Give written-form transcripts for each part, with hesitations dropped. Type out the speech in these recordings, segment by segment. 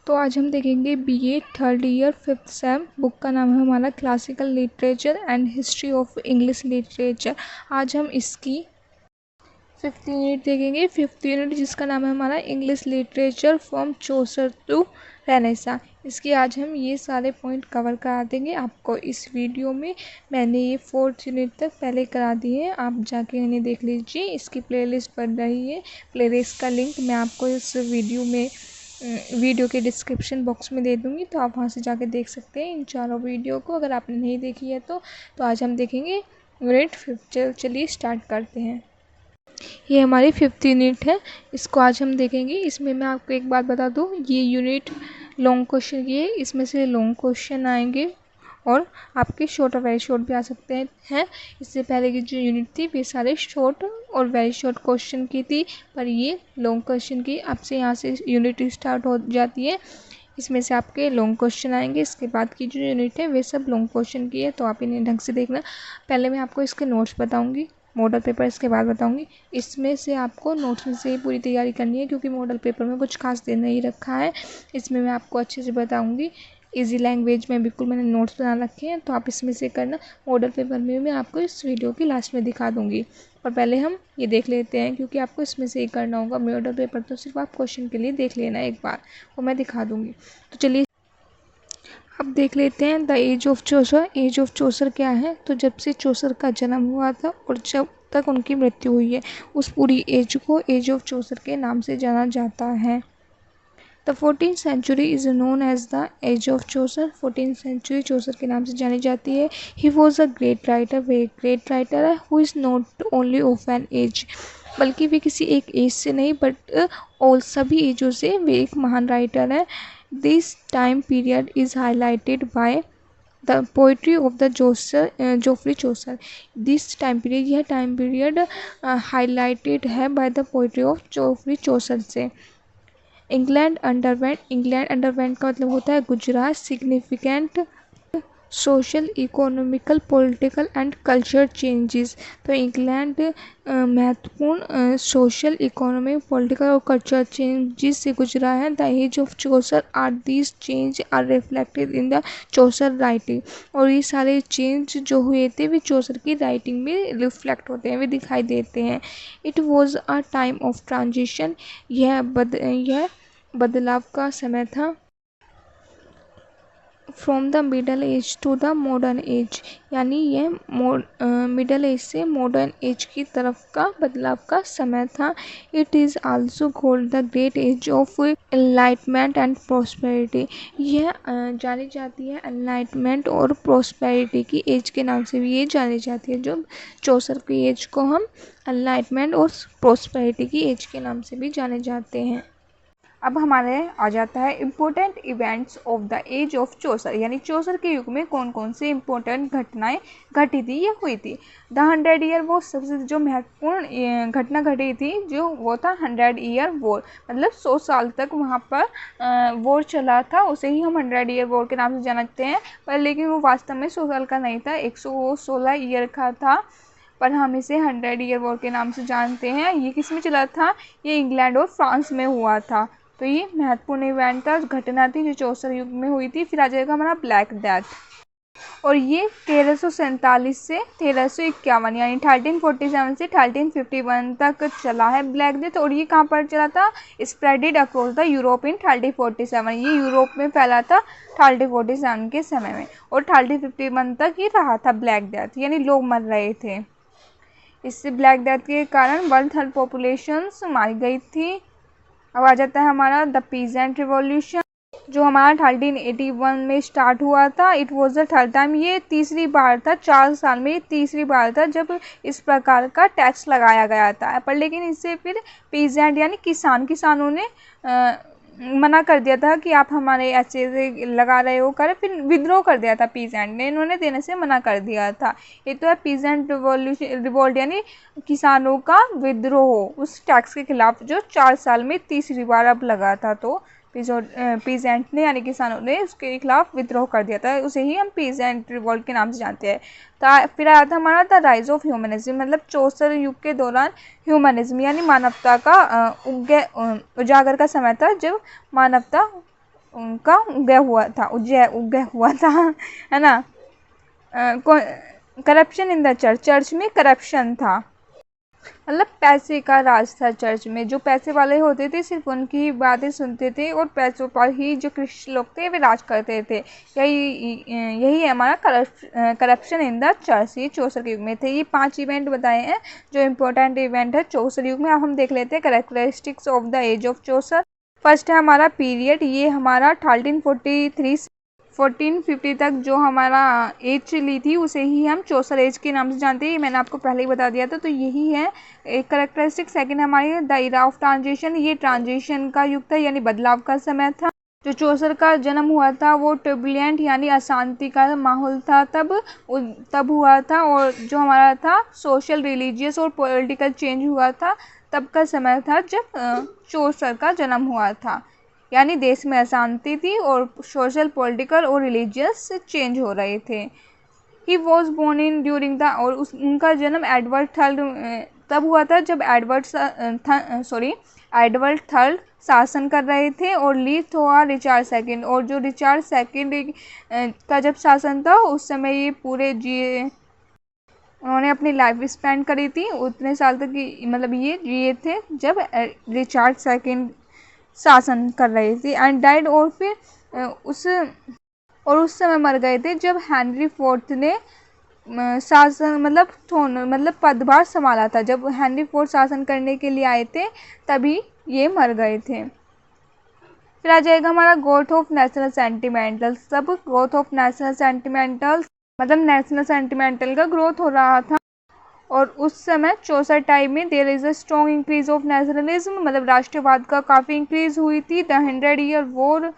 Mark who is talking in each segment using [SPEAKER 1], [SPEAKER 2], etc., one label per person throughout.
[SPEAKER 1] तो आज हम देखेंगे BA third year fifth sem. Book का नाम है हमारा classical literature and history of English literature. आज हम इसकी 15 यूनिट देखेंगे। 5th यूनिट जिसका नाम है हमारा English literature from Chaucer to Renaissance. इसके आज हम ये सारे पॉइंट कवर करा देंगे आपको इस वीडियो में। मैंने ये 4th यूनिट तक पहले करा दी है, आप जाके इन्हें देख लीजिए। इसकी प्लेलिस्ट बन रही है, प्लेलिस्ट का लिंक मैं आपको इस वीडियो के डिस्क्रिप्शन बॉक्स में दे दूँगी, तो आप वहाँ से जाके देख सकते हैं इन चारों वीडियो को, अगर आपने नहीं देखी है तो। आज हम देखेंगे यूनिट 5। चलिए स्टार्ट करते हैं। ये हमारी 5th यूनिट है, इसको आज हम देखेंगे। इसमें मैं आपको एक बात बता दूँ, ये यूनिट लॉन्ग क्वेश्चन की है। इसमें से लॉन्ग क्वेश्चन आएंगे और आपके शॉर्ट और वेरी शॉर्ट भी आ सकते हैं। इससे पहले की जो यूनिट थी वे सारे शॉर्ट और वेरी शॉर्ट क्वेश्चन की थी, पर ये लॉन्ग क्वेश्चन की। अब से यहाँ से यूनिट स्टार्ट हो जाती है, इसमें से आपके लॉन्ग क्वेश्चन आएंगे। इसके बाद की जो यूनिट है वे सब लॉन्ग क्वेश्चन की है, तो आप इन्हें ढंग से देखना। पहले मैं आपको इसके नोट्स बताऊँगी, मॉडल पेपर इसके बाद बताऊंगी। इसमें से आपको नोट्स में से ही पूरी तैयारी करनी है, क्योंकि मॉडल पेपर में कुछ खास दे नहीं रखा है। इसमें मैं आपको अच्छे से बताऊंगी, इजी लैंग्वेज में बिल्कुल मैंने नोट्स बना रखे हैं, तो आप इसमें से करना। मॉडल पेपर में मैं आपको इस वीडियो की लास्ट में दिखा दूंगी, और पहले हम ये देख लेते हैं, क्योंकि आपको इसमें से ही करना होगा। मॉडल पेपर तो सिर्फ आप क्वेश्चन के लिए देख लेना एक बार, वो मैं दिखा दूंगी। तो चलिए अब देख लेते हैं the age of Chaucer. Age of Chaucer क्या है? तो जब से चौसर का जन्म हुआ था और जब तक उनकी मृत्यु हुई है, उस पूरी एज को एज ऑफ चौसर के नाम से जाना जाता है। The 14th century is known as the age of Chaucer. 14th century Chaucer के नाम से जानी जाती है। He was a great writer, वे ग्रेट राइटर है who is not only of an age, बल्कि वे किसी एक एज से नहीं बट ऑल सभी एजों से वे एक महान राइटर है। This time period is highlighted by the poetry of the Geoffrey Chaucer. This time period, यह टाइम पीरियड हाईलाइटेड है by the poetry of Geoffrey Chaucer से। इंग्लैंड अंडरवेंट का मतलब होता है गुजरात। Significant social, economical, political and culture changes. तो England महत्वपूर्ण सोशल, इकोनॉमिक, पॉलिटिकल और कल्चर चेंजेस से गुजरा है। The age of Chaucer are these change are reflected in the Chaucer writing. और ये सारे चेंज जो हुए थे वे चौसर की राइटिंग में रिफ्लेक्ट होते हैं, वे दिखाई देते हैं। It was a time of transition, यह बदलाव का समय था। From the middle age to the modern age, यानी यह मिडल एज से मॉडर्न एज की तरफ का बदलाव का समय था। It is also called the great age of enlightenment and prosperity. यह जानी जाती है एनलाइटमेंट और प्रॉस्पेरिटी की एज के नाम से भी ये जानी जाती है। जो चौसर की एज को हम एनलाइटमेंट और प्रॉस्पेरिटी की एज के नाम से भी जाने जाते हैं। अब हमारे आ जाता है important events of the age of Chaucer, यानी चौसर के युग में कौन कौन सी इम्पोर्टेंट घटनाएं घटी थी या हुई थी। द 100 ईयर वॉर, सबसे जो महत्वपूर्ण घटना घटी थी जो वो था 100 ईयर वॉर, मतलब 100 साल तक वहाँ पर वॉर चला था, उसे ही हम 100 ईयर वॉर के नाम से जानते हैं। पर लेकिन वो वास्तव में 100 साल का नहीं था, 116 ईयर का था, पर हम इसे 100 ईयर वॉर के नाम से जानते हैं। ये किस में चला था? ये इंग्लैंड और फ्रांस में हुआ था। तो ये महत्वपूर्ण इवेंट था, घटना थी जो चौसर युग में हुई थी। फिर आ जाएगा हमारा ब्लैक डेथ, और ये 1347 से 1351, यानी 1347 से 1351 तक चला है ब्लैक डेथ। और ये कहाँ पर चला था? Spreaded across the Europe in 1347, ये यूरोप में फैला था 1347 के समय में, और 1351 तक ही रहा था ब्लैक डेथ, यानी लोग मर रहे थे। इससे ब्लैक डेथ के कारण वर्ल्ड हेल्थ पॉपुलेशंस मारी गई थी। अब आ जाता है हमारा द पीजेंट रिवॉल्यूशन, जो हमारा 1381 में स्टार्ट हुआ था। It was the third time, ये तीसरी बार था, 4 साल में तीसरी बार था जब इस प्रकार का टैक्स लगाया गया था। पर लेकिन इससे फिर पीजेंट यानी किसानों ने मना कर दिया था कि आप हमारे ऐसे लगा रहे हो कर, फिर विद्रोह कर दिया था पीजेंट ने, इन्होंने देने से मना कर दिया था। ये तो है पीजेंट रिवॉल्ट, यानी किसानों का विद्रोह उस टैक्स के खिलाफ जो 4 साल में तीसरी बार अब लगा था। तो पीजेंट ने यानी किसानों ने उसके खिलाफ विद्रोह कर दिया था, उसे ही हम पीजेंट रिवॉल्ट के नाम से जानते हैं। फिर आया था हमारा द राइज ऑफ ह्यूमनिज्म, मतलब चौसर युग के दौरान ह्यूमनिज्म यानी मानवता का उजागर का समय था, जब मानवता उनका उगया हुआ था, है ना। Corruption in the church, church में करप्शन था, मतलब पैसे का राज था चर्च में। जो पैसे वाले होते थे सिर्फ उनकी ही बातें सुनते थे और पैसों पर ही जो क्रिश्चियन लोग थे वे राज करते थे। यही है हमारा करप्शन इन द चर्च। ये चौसर युग में थे। ये 5 इवेंट बताए हैं जो इम्पोर्टेंट इवेंट है चौसर युग में। अब हम देख लेते हैं characteristics of the age of Chaucer. First है हमारा पीरियड, ये हमारा 1343 1450 तक जो हमारा एज चली थी उसे ही हम चौसर एज के नाम से जानते हैं। ये मैंने आपको पहले ही बता दिया था, तो यही है एक करेक्टरिस्टिक। सेकंड हमारी द इरा ऑफ ट्रांजिशन, ये ट्रांजिशन का युग था यानी बदलाव का समय था। जो चौसर का जन्म हुआ था वो टर्बुलेंट यानी अशांति का माहौल था तब हुआ था, और जो हमारा था सोशल, रिलीजियस और पॉलिटिकल चेंज हुआ था तब का समय था जब चौसर का जन्म हुआ था। यानी देश में अशांति थी और सोशल, पॉलिटिकल और रिलीजियस चेंज हो रहे थे। He was born in during the, और उनका जन्म एडवर्ड थर्ड तब हुआ था जब एडवर्ड थर्ड शासन कर रहे थे और ली थोआ रिचार्ड सेकंड, और जो रिचार्ड सेकंड का जब शासन था उस समय ये पूरे जिए, उन्होंने अपनी लाइफ स्पेंड करी थी उतने साल तक की, मतलब ये जिए थे जब रिचार्ड सेकंड शासन कर रहे थे। एंड डाइड, और फिर उस समय मर गए थे जब हेनरी फोर्थ ने शासन मतलब पदभार संभाला था। जब हेनरी फोर्थ शासन करने के लिए आए थे तभी ये मर गए थे। फिर आ जाएगा हमारा ग्रोथ ऑफ नेशनल सेंटिमेंटल। सब ग्रोथ ऑफ नेशनल सेंटिमेंटल मतलब नेशनल सेंटिमेंटल का ग्रोथ हो रहा था, और उस समय चौसर टाइम में there is a strong increase of nationalism, मतलब राष्ट्रवाद का काफ़ी इंक्रीज हुई थी। द 100 Year War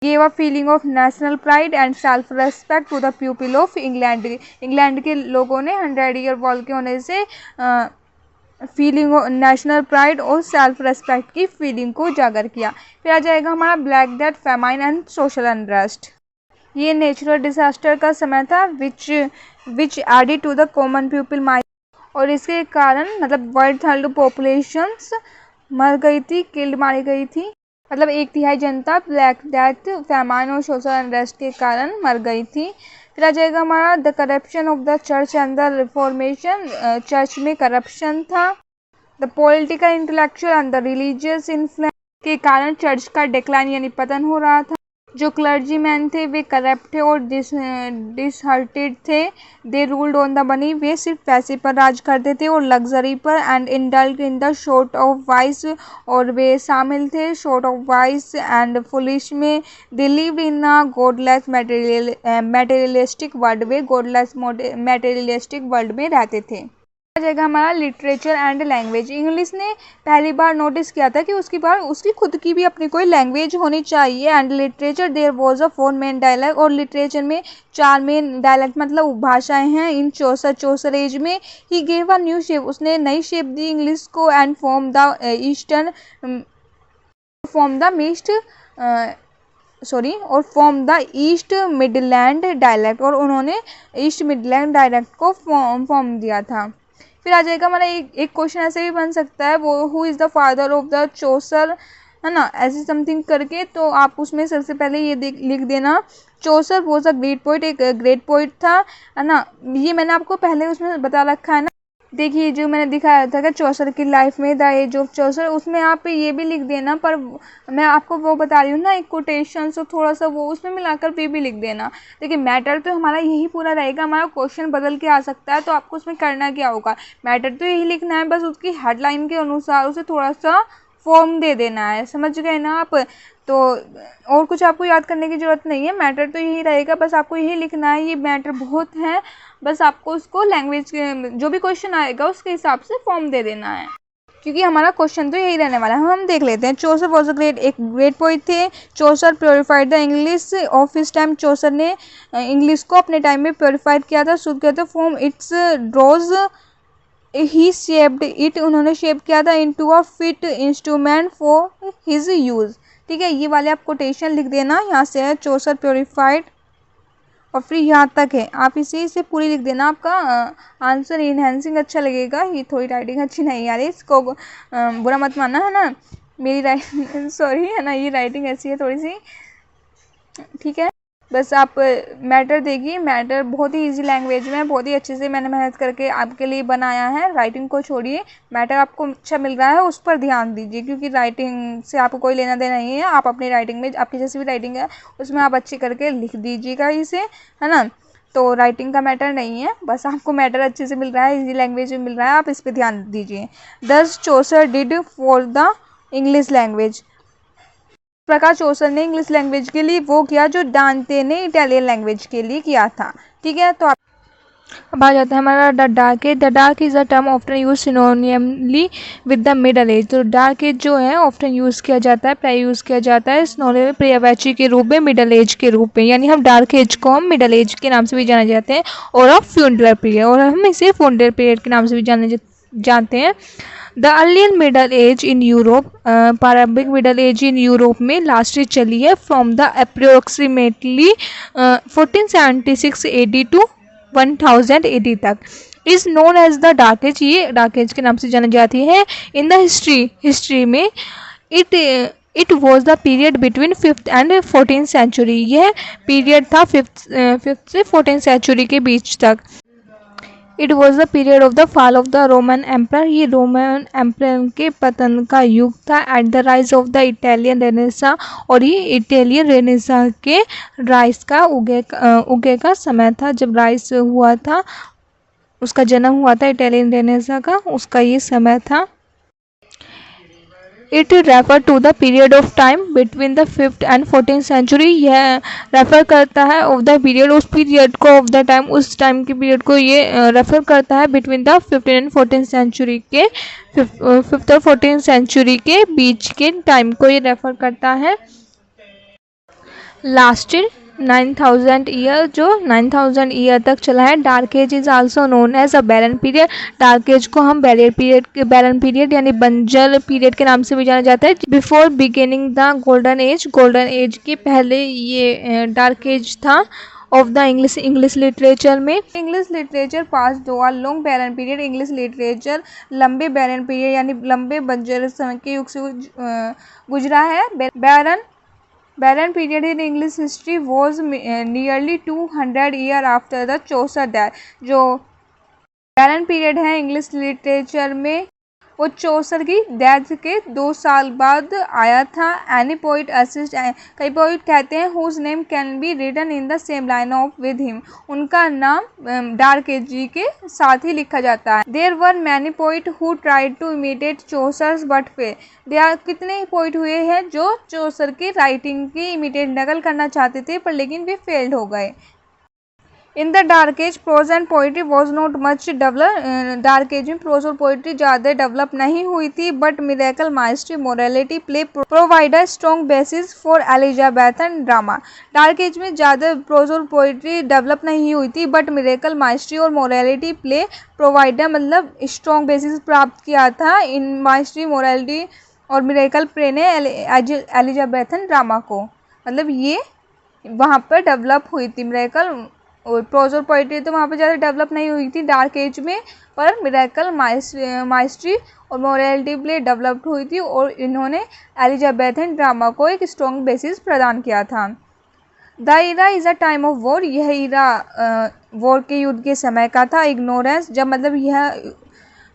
[SPEAKER 1] gave a feeling of national pride and self respect to the people of England। England के लोगों ने 100 Year War के होने से फीलिंग नेशनल प्राइड और सेल्फ रेस्पेक्ट की फीलिंग को उजागर किया। फिर आ जाएगा हमारा black death, famine and social unrest. ये नेचुरल डिजास्टर का समय था which added to the common people mind, और इसके कारण मतलब 1/3 पॉपुलेशंस मर गई थी, मारी गई थी। मतलब 1/3 जनता ब्लैक डेथ, फैमाइन और सोशल अनरेस्ट के कारण मर गई थी। फिर आ जाएगा हमारा the corruption of the church and the reformation. Church में करप्शन था। The political, intellectual and the religious influence के कारण चर्च का डिक्लाइन यानी पतन हो रहा था। जो क्लर्जी मैन थे वे करप्ट थे और डिसहार्टेड थे। They ruled on the money, वे सिर्फ पैसे पर राज करते थे और लग्जरी पर। And indulge in the short of vice, और वे शामिल थे short of vice and foolish में। They lived in a godless materialistic world, वे गॉडलेस मटेरियलिस्टिक वर्ल्ड में रहते थे। आ जाएगा हमारा लिटरेचर एंड लैंग्वेज। इंग्लिश ने पहली बार नोटिस किया था कि उसकी खुद की भी अपनी कोई लैंग्वेज होनी चाहिए। And literature there was a 4 main dialect, और लिटरेचर में 4 मेन डायलैक्ट मतलब भाषाएं हैं इन चौसर एज में। He gave a new shape, उसने नई शेप दी इंग्लिश को। And form the east Midland dialect, और उन्होंने ईस्ट मिडलैंड डायलैक्ट को फॉर्म दिया था। फिर आ जाएगा हमारा एक क्वेश्चन ऐसे भी बन सकता है, वो who is the father of the Chaucer, है ना, ऐसे समथिंग करके। तो आप उसमें सबसे पहले ये लिख देना, चौसर वॉज अ ग्रेट पोइट, एक ग्रेट पोइट था, है ना। ये मैंने आपको पहले उसमें बता रखा है ना। देखिए जो मैंने दिखाया था कि चौसर की लाइफ में द एज ऑफ चौसर, उसमें आप ये भी लिख देना, पर मैं आपको वो बता रही हूँ ना एक कोटेशन, तो थोड़ा सा वो उसमें मिलाकर भी लिख देना। देखिए मैटर तो हमारा यही पूरा रहेगा, हमारा क्वेश्चन बदल के आ सकता है, तो आपको उसमें करना क्या होगा, मैटर तो यही लिखना है, बस उसकी हेडलाइन के अनुसार उसे थोड़ा सा फॉर्म दे देना है। समझ गए ना आप। तो और कुछ आपको याद करने की ज़रूरत नहीं है, मैटर तो यही रहेगा, बस आपको यही लिखना है। ये मैटर बहुत है, बस आपको उसको लैंग्वेज जो भी क्वेश्चन आएगा उसके हिसाब से फॉर्म दे देना है, क्योंकि हमारा क्वेश्चन तो यही रहने वाला है। हम देख लेते हैं। चौसर वॉज अ एक ग्रेट पोइट थे। Chaucer purified the English of his time, Chaucer ने इंग्लिश को अपने टाइम में प्योरीफाइड किया था, शुद्ध किया था। From its dross he shaped it, उन्होंने शेप किया था into a fit instrument for his use. ठीक है, ये वाले आप कोटेशन लिख देना। यहाँ से है चौसर प्योरीफाइड, और फिर यहाँ तक है, आप इसे पूरी लिख देना। आपका आंसर इनहेंसिंग अच्छा लगेगा। ये थोड़ी राइटिंग अच्छी नहीं आ रही, इसको बुरा मत मानना, है ना। मेरी राइटिंग सॉरी, है ना, ये राइटिंग ऐसी है थोड़ी सी। ठीक है, बस आप मैटर देखिए। मैटर बहुत ही इजी लैंग्वेज में, बहुत ही अच्छे से मैंने मेहनत करके आपके लिए बनाया है। राइटिंग को छोड़िए, मैटर आपको अच्छा मिल रहा है उस पर ध्यान दीजिए, क्योंकि राइटिंग से आपको कोई लेना देना नहीं है। आप अपनी राइटिंग में, आपकी जैसी भी राइटिंग है उसमें आप अच्छी करके लिख दीजिएगा इसे, है ना। तो राइटिंग का मैटर नहीं है, बस आपको मैटर अच्छे से मिल रहा है, इजी लैंग्वेज में मिल रहा है, आप इस पर ध्यान दीजिए। दस Chaucer did for the English language, प्रकाश चौसर ने इंग्लिश लैंग्वेज के लिए वो किया जो डांते ने इटालियन लैंग्वेज के लिए किया था। ठीक है, तो अब आ जाता है हमारा the dark age. The dark is a term often use synonymously with the middle age. तो डार्क एज जो है ऑफ्टन यूज़ किया जाता है, प्राय यूज़ किया जाता है सिनोनिम पर्यायवाची के रूप में, मिडल एज के रूप में। यानी हम डार्क एज को हम मिडल एज के नाम से भी जाने जाते हैं, और अब फ्यूंडलर पीरियड, और हम इसे फ्यूंडलर पीरियड के नाम से भी जानते हैं। The earlier middle age in Europe, प्रारंभिक मिडल एज इन यूरोप में लास्टेड चली है from the approximately 1476 AD to 1000 AD तक। Is known as the dark age, ये डार्क एज के नाम से जानी जाती है। इन द हिस्ट्री में it was the period between 5th and 14th century, यह पीरियड था 5th से 14th सेंचुरी के बीच तक। It was the period of the fall of the Roman emperor, ये रोमन एम्पर के पतन का युग था। At the rise of the Italian Renaissance, और ये इटालियन रेनेसा के राइज का उगे का समय था, जब राइज हुआ था, उसका जन्म हुआ था इटालियन रेनेसा का, उसका ये समय था। It refer to the period of time between the 5th and 14th century, यह रेफर करता है ऑफ द पीरियड, उस पीरियड को, ऑफ द टाइम, उस टाइम के पीरियड को ये रेफर करता है between the 15th and 14th century के, 5th और 14th सेंचुरी के बीच के टाइम को ये रेफर करता है। लास्टेड 9000 ईयर, जो 9000 ईयर तक चला है। Dark age is also known as a barren period, dark age को हम बैरन पीरियड यानी बंजर पीरियड के नाम से भी जाना जाता है। Before beginning the golden age के पहले ये डार्क एज था ऑफ द इंग्लिश लिटरेचर में। इंग्लिश लिटरेचर पास दो are long barren period, English literature लंबे बैरन पीरियड यानी लंबे बंजर समय के युग से गुजरा है। Barren period in English history was nearly 200 years after the Chaucer death। जो barren period है इंग्लिश लिटरेचर में, वो चौसर की डेथ के 2 साल बाद आया था। एनी पोइट असिस्ट, कई पोइट कहते हैं whose name can be written in the same line of with him, उनका नाम डार्क एज जी के साथ ही लिखा जाता है। There were many poet who tried to imitate Chaucer's but fail, there कितने पोइट हुए हैं जो चौसर की राइटिंग की इमिटेट नकल करना चाहते थे, पर लेकिन वे फेल्ड हो गए। In the dark age prose and poetry was not much develop, dark age में प्रोज और पोइट्री ज़्यादा डेवलप नहीं हुई थी, but miracle mystery morality play provide a strong basis for Elizabethan drama. Dark age में ज़्यादा प्रोज और poetry develop नहीं हुई थी, बट मिरेकल माइस्ट्री और मोरालिटी प्ले प्रोवाइड मतलब स्ट्रॉन्ग बेसिस प्राप्त किया था इन माइस्ट्री, मोरालिटी और मिरेकल प्ले ने एलिजाबेथन ड्रामा को, मतलब ये वहाँ पर डेवलप हुई थी मिरेकल। और प्रोज और पोइट्री तो वहाँ पर ज़्यादा डेवलप नहीं हुई थी डार्क एज में, पर मिरेकल माइस्ट्री और मोरालिटी प्ले डेवलप्ड हुई थी, और इन्होंने एलिजाबेथन ड्रामा को एक स्ट्रॉन्ग बेसिस प्रदान किया था। The era is a time of war, यह इरा वॉर के युद्ध के समय का था। इग्नोरेंस, जब मतलब यह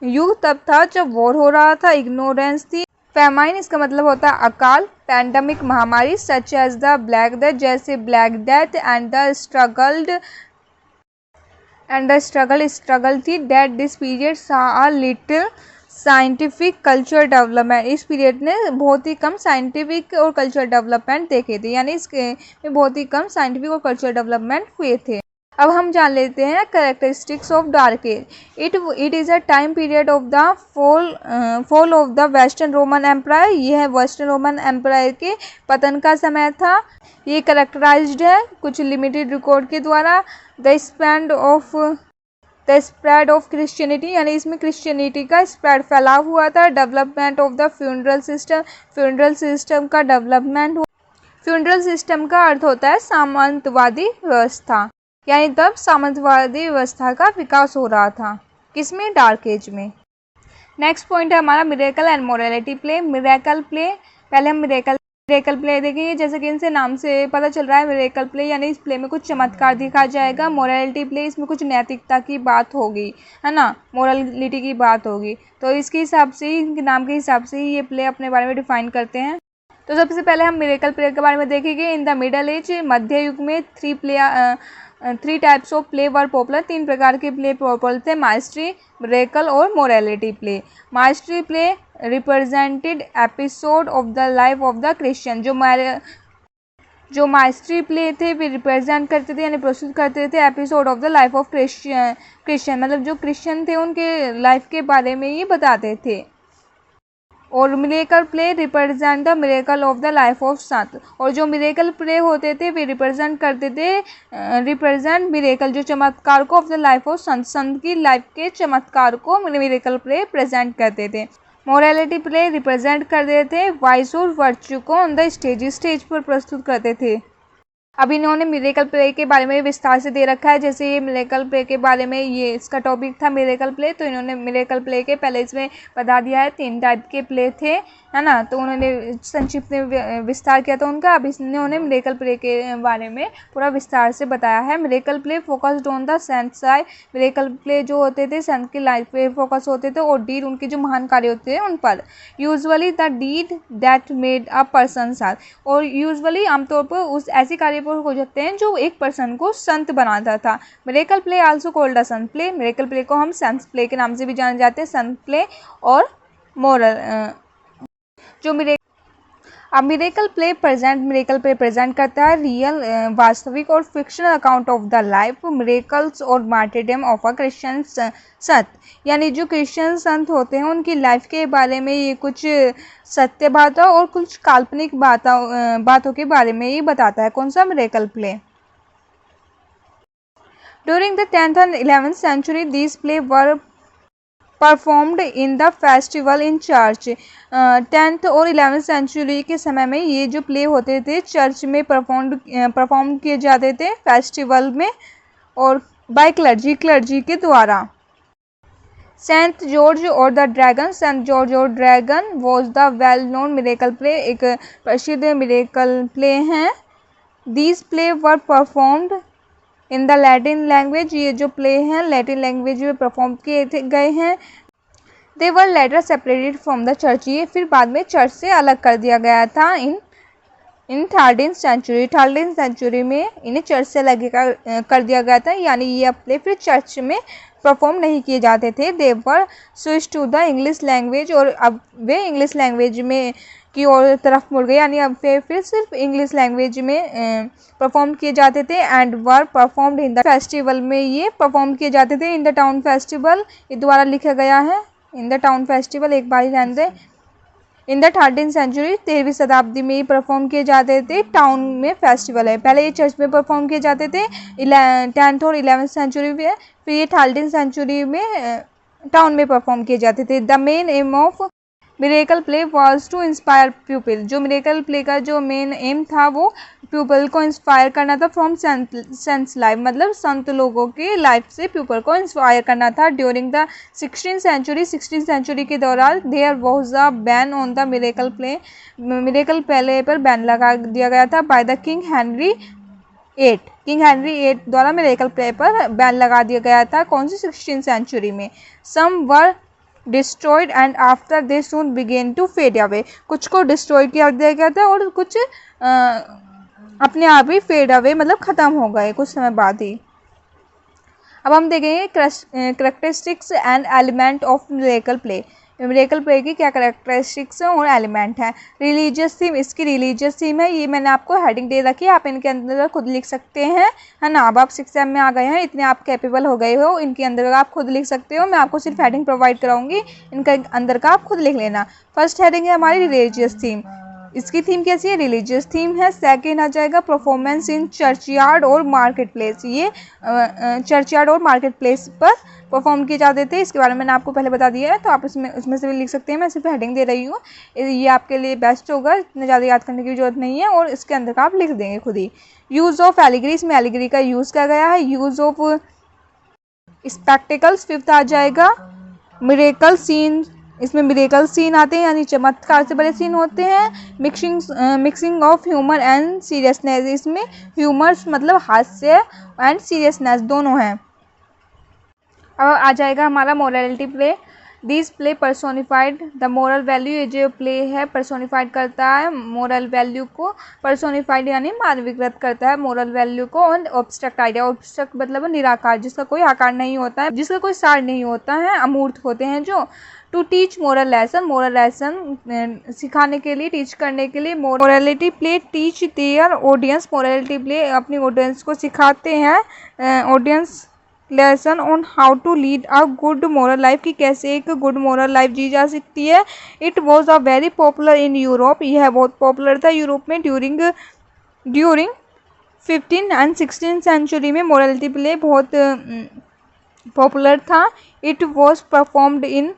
[SPEAKER 1] युग तब था जब वॉर हो रहा था, इग्नोरेंस थी। फेमाइन, इसका मतलब होता है अकाल। पैंडमिक, महामारी, such as the black death, जैसे black death. And the struggle थी। That this period saw a little scientific culture development, इस पीरियड ने बहुत ही कम साइंटिफिक और कल्चर डेवलपमेंट देखे थे, यानी इसके में बहुत ही कम साइंटिफिक और कल्चर डेवलपमेंट हुए थे। अब हम जान लेते हैं characteristics of dark age. It is a time period of the fall of the western Roman empire, यह वेस्टर्न रोमन एम्पायर के पतन का समय था। ये करेक्टराइज्ड है कुछ लिमिटेड रिकॉर्ड के द्वारा। द स्प्रेड ऑफ क्रिश्चियनिटी, यानी इसमें क्रिश्चियनिटी का स्प्रेड फैलाव हुआ था। Development of the funeral system का डेवलपमेंट हुआ। फ्यूनरल सिस्टम का अर्थ होता है सामंतवादी व्यवस्था, यानी तब सामंतवादी व्यवस्था का विकास हो रहा था, किसमें, डार्क एज में। नेक्स्ट पॉइंट है हमारा miracle and morality play. Miracle play, पहले हम मिरेकल मिरेकल प्ले देखेंगे, जैसे कि इनसे नाम से पता चल रहा है मिरेकल प्ले यानी इस प्ले में कुछ चमत्कार दिखाया जाएगा। मोरालिटी प्ले, इसमें कुछ नैतिकता की बात होगी, है ना, मोरालिटी की बात होगी। तो इसके हिसाब से ही, इनके नाम के हिसाब से ही ये प्ले अपने बारे में डिफाइन करते हैं। तो सबसे पहले हम मिरेकल प्ले के बारे में देखेंगे। इन द मिडल एज, मध्य युग में three types of play were popular, 3 प्रकार के प्ले पॉपुलर थे, माइस्ट्री, मिरेकल और morality play. Mystery play represented episode of the life of the Christian. जो माइस्ट्री प्ले थे वे रिप्रेजेंट करते थे यानी प्रस्तुत करते थे episode of the life of Christian, मतलब जो क्रिश्चियन थे उनके लाइफ के बारे में ये बताते थे। और miracle play represent the miracle of the life of संत, और जो मिरेकल प्ले होते थे वे रिप्रेजेंट करते थे रिप्रेजेंट मिरेकल, जो चमत्कार को, ऑफ द लाइफ ऑफ संत की लाइफ के चमत्कार को मिरेकल प्ले प्रेजेंट करते थे। मोरालिटी प्ले रिप्रेजेंट करते थे वाइस और वर्च्यू को ऑन द स्टेज पर प्रस्तुत करते थे। अब इन्होंने मिरेकल प्ले के बारे में विस्तार से दे रखा है। जैसे ये मिरेकल प्ले के बारे में, ये इसका टॉपिक था मिरेकल प्ले, तो इन्होंने मिरेकल प्ले के पहले इसमें बता दिया है 3 टाइप के प्ले थे, है ना, तो उन्होंने संक्षिप्त में विस्तार किया था उनका। अब इन्होंने मिरेकल प्ले के बारे में पूरा विस्तार से बताया है। Miracle play focused on the saint side, miracle play जो होते थे संत की लाइफ पे फोकस होते थे, और डीड, उनके जो महान कार्य होते थे उन पर। Usually the deed that made a person saint, और यूजुअली आमतौर पर उस ऐसे कार्य हो सकते हैं जो एक पर्सन को संत बनाता था। Miracle play also called a Sant play, miracle play को हम संत प्ले के नाम से भी जाने जाते हैं, संत प्ले और मोरल। जो मिरेकल प्ले प्रेजेंट करता है रियल, वास्तविक और fictional account of the life, miracles और मार्टिरडम ऑफ अ क्रिश्चियन संत, यानी जो क्रिश्चियन संत होते हैं उनकी लाइफ के बारे में ये कुछ सत्य बातों और कुछ काल्पनिक बातों के बारे में ये बताता है। कौन सा? Miracle play. During the 10th and 11th century these play were performed in the festival in church. 10th और 11th सेंचुरी के समय में ये जो प्ले होते थे चर्च में परफॉर्म किए जाते थे फेस्टिवल में, और बाय क्लर्जी के द्वारा। सेंट जॉर्ज और dragon was the well known miracle play, एक प्रसिद्ध मिरेकल प्ले हैं। These play were performed in the Latin language, ये जो प्ले हैं लैटिन लैंग्वेज में परफॉर्म किए गए हैं। They were later separated from the church, ये फिर बाद में चर्च से अलग कर दिया गया था। इन 13th सेंचुरी में इन्हें चर्च से अलग कर दिया गया था, यानी ये प्ले फिर चर्च में परफॉर्म नहीं किए जाते थे। They were switch to the English language, और अब वे इंग्लिश लैंग्वेज में की और तरफ मुड़ गए, यानी अब फिर सिर्फ इंग्लिश लैंग्वेज में परफॉर्म किए जाते थे। And were performed in the festival में ये परफॉर्म किए जाते थे। इन द टाउन फेस्टिवल, ये द्वारा लिखा गया है, इन द टाउन फेस्टिवल, एक बार ही ध्यान दें। इन द 13th सेंचुरी, 13वीं शताब्दी में ये परफॉर्म किए जाते थे। टाउन में फेस्टिवल है, पहले ये चर्च में परफॉर्म किए जाते थे 10th और 11th सेंचुरी में, फिर ये 13th सेंचुरी में टाउन में परफॉर्म किए जाते थे। The main aim of miracle play was to inspire people, जो मिरेकल प्ले का जो मेन एम था वो पीपल को इंस्पायर करना था फ्रॉम सेंट्स लाइफ, मतलब संत लोगों की लाइफ से पीपल को इंस्पायर करना था। ड्यूरिंग द 16th सेंचुरी के दौरान there was a ban on the miracle play पर बैन लगा दिया गया था बाय द किंग हेनरी 8 द्वारा मिरेकल प्ले पर बैन लगा दिया गया था। कौन सी? 16th सेंचुरी में। Some were destroyed and after they soon began to fade away, कुछ को डिस्ट्रॉय किया दिया गया था और कुछ अपने आप ही फेड अवे, मतलब ख़त्म हो गए कुछ समय बाद ही। अब हम देखेंगे characteristics and element of miracle play. Miracle play की क्या करेक्टरिस्टिक्स और एलिमेंट है। रिलीजियस थीम, इसकी रिलीजियस थीम है, ये मैंने आपको हेडिंग दे रखी है, आप इनके अंदर खुद लिख सकते हैं, है ना। अब आप 6th सेम में आ गए हैं, इतने आप कैपेबल हो गए हो, इनके अंदर आप खुद लिख सकते हो, मैं आपको सिर्फ हेडिंग प्रोवाइड कराऊंगी, इनका अंदर का आप खुद लिख लेना। फर्स्ट हेडिंग है हमारी रिलीजियस थीम, इसकी थीम कैसी है? रिलीजियस थीम है। सेकेंड आ जाएगा परफॉर्मेंस इन चर्चयार्ड और मार्केट प्लेस, ये चर्चयार्ड और मार्केट प्लेस पर परफॉर्म किए जाते थे, इसके बारे में मैंने आपको पहले बता दिया है, तो आप उसमें से भी लिख सकते हैं, मैं सिर्फ हेडिंग दे रही हूँ, ये आपके लिए बेस्ट होगा, इतना ज़्यादा याद करने की जरूरत नहीं है, और इसके अंदर का आप लिख देंगे खुद ही। यूज़ ऑफ एलिगरी, इसमें एलिगरी का यूज़ किया गया है। यूज़ ऑफ स्पेक्टिकल्स 5th आ जाएगा। मिरेकल सीन इसमें मिरेकल सीन आते हैं, यानी चमत्कार से बड़े सीन होते हैं। Mixing of humour and seriousness, इसमें ह्यूमर्स मतलब हास्य एंड सीरियसनेस दोनों हैं। अब आ जाएगा हमारा morality play. This play personified the moral value, ये जो प्ले है पर्सोनिफाइड करता है मोरल वैल्यू को, पर्सोनिफाइड यानी मानवीकृत करता है मोरल वैल्यू को। और ऑब्स्ट्रक्ट आइडिया, ऑब्स्ट्रक्ट मतलब निराकार, जिसका कोई आकार नहीं होता है, जिसका कोई सार नहीं होता है, अमूर्त होते हैं जो। To teach moral lesson, moral lesson सिखाने के लिए, टीच करने के लिए। Morality play teach their audience, morality play अपनी ऑडियंस को सिखाते हैं audience lesson on how to lead a good moral life, कि कैसे एक गुड मोरल लाइफ जी जा सकती है। It was a very popular in Europe, यह बहुत पॉपुलर था यूरोप में ड्यूरिंग 15 एंड 16 सेंचुरी में मोरालिटी प्ले बहुत पॉपुलर था। It was performed in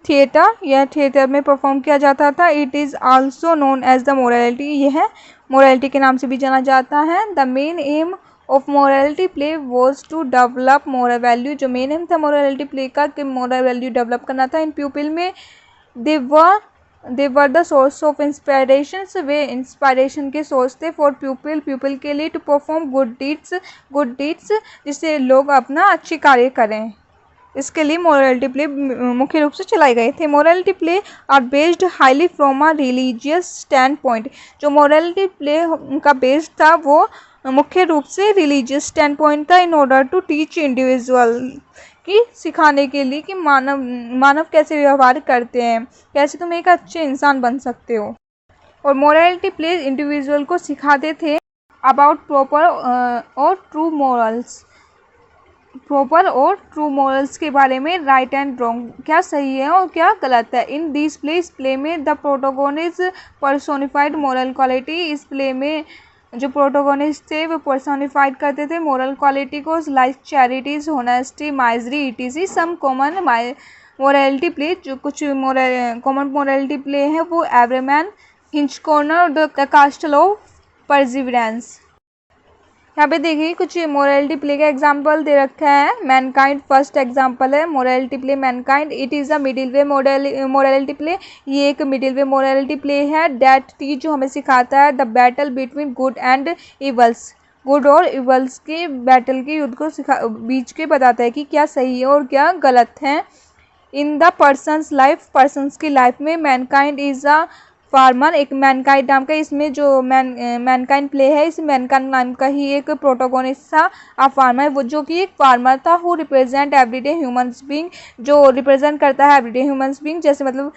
[SPEAKER 1] theatre, यह थिएटर में परफॉर्म किया जाता था। It is also known as the morality, यह मोरालिटी के नाम से भी जाना जाता है। The main aim of morality play was to develop moral value, जो मेन एम था मोरालिटी प्ले का कि मोरल वैल्यू डेवलप करना था इन पीपल में। They were the source of inspiration, वे इंस्पायरेशन के सोर्स थे फॉर पीपल के लिए। टू परफॉर्म गुड डीड्स जिससे लोग अपना अच्छे कार्य करें, इसके लिए मोरालिटी प्ले मुख्य रूप से चलाए गए थे। Morality play are based highly from a religious stand point, जो मोरालिटी प्ले का बेस्ड था वो मुख्य रूप से रिलीजियस स्टैंड पॉइंट था। In order to teach individual, कि सिखाने के लिए कि मानव कैसे व्यवहार करते हैं, कैसे तुम एक अच्छे इंसान बन सकते हो। और मोरालिटी प्ले इंडिविजुअल को सिखाते थे अबाउट प्रॉपर और ट्रू मॉरल्स के बारे में, राइट एंड रॉन्ग, क्या सही है और क्या गलत है। इन दिस प्ले में the protagonist personified moral quality, इस प्ले में जो प्रोटोगोनिस्ट थे वो पर्सोनिफाइड करते थे मोरल क्वालिटी को, like charities, honesty, misery, ETC. Some common morality play, जो कुछ कॉमन मोरालिटी प्ले है वो Everyman, hinch corner, the Castle of Perseverance. यहाँ पे देखिए कुछ मोरालिटी प्ले का एग्जाम्पल दे रखा है। मैनकाइंड फर्स्ट एग्जाम्पल है morality play Mankind. It is a middle way morality play, ये एक मिडिल वे मोरालिटी प्ले है। डैट टीच, जो हमें सिखाता है the battle between good and evils, good और इवल्स के बैटल के युद्ध को बीच के बताता है कि क्या सही है और क्या गलत है। In the persons life, persons की लाइफ में मैनकाइंड इज़ अ फार्मर, एक मैनकाइंड नाम का, इसमें जो मैनकाइंड प्ले है इस मैनकाइंड नाम का ही एक प्रोटोगोनिस्ट था अ फार्मर, वो जो कि एक फार्मर था। Who represent everyday humans being, जो रिप्रेजेंट करता है एवरीडे ह्यूमन्स बीइंग, जैसे मतलब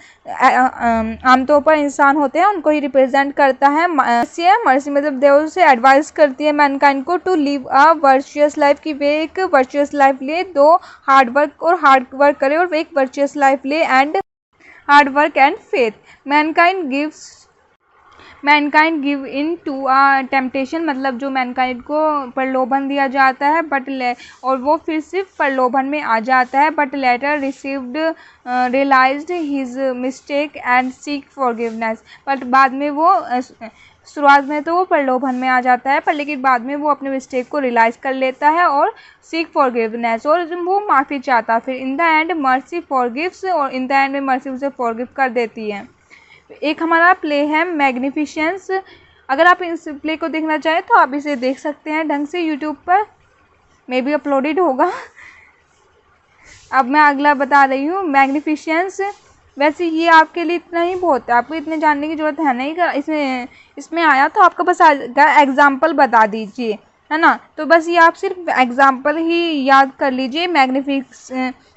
[SPEAKER 1] आमतौर पर इंसान होते हैं उनको ही रिप्रेजेंट करता है। मर्सी मतलब देव से एडवाइस करती है मैनकाइंड को to live a virtuous life, कि वे एक वर्चुअस लाइफ ले, दो हार्ड वर्क करे और वे एक वर्चुअस लाइफ ले and hard work and faith. Mankind give in to a temptation, मतलब जो मैनकाइंड को प्रलोभन दिया जाता है और वो फिर सिर्फ प्रलोभन में आ जाता है। But later realised his mistake and seek forgiveness, but बाद में वो शुरुआत में तो वो प्रलोभन में आ जाता है, पर लेकिन बाद में वो अपने मिस्टेक को रियलाइज़ कर लेता है और सीक फॉरगिवनेस, और वो माफ़ी चाहता है। फिर in the end mercy forgives, और इन द एंड में मर्सी उसे फॉरगिव कर देती है। एक हमारा प्ले है मैग्निफिसेंस। अगर आप इस प्ले को देखना चाहें तो आप इसे देख सकते हैं ढंग से यूट्यूब पर, मे बी अपलोडेड होगा। अब मैं अगला बता रही हूँ मैग्निफिसेंस। वैसे ये आपके लिए इतना ही बहुत है, आपको इतने जानने की ज़रूरत है नहीं। इसमें आया तो आपका बस एग्जाम्पल बता दीजिए, है ना। तो बस ये आप सिर्फ एग्जाम्पल ही याद कर लीजिए।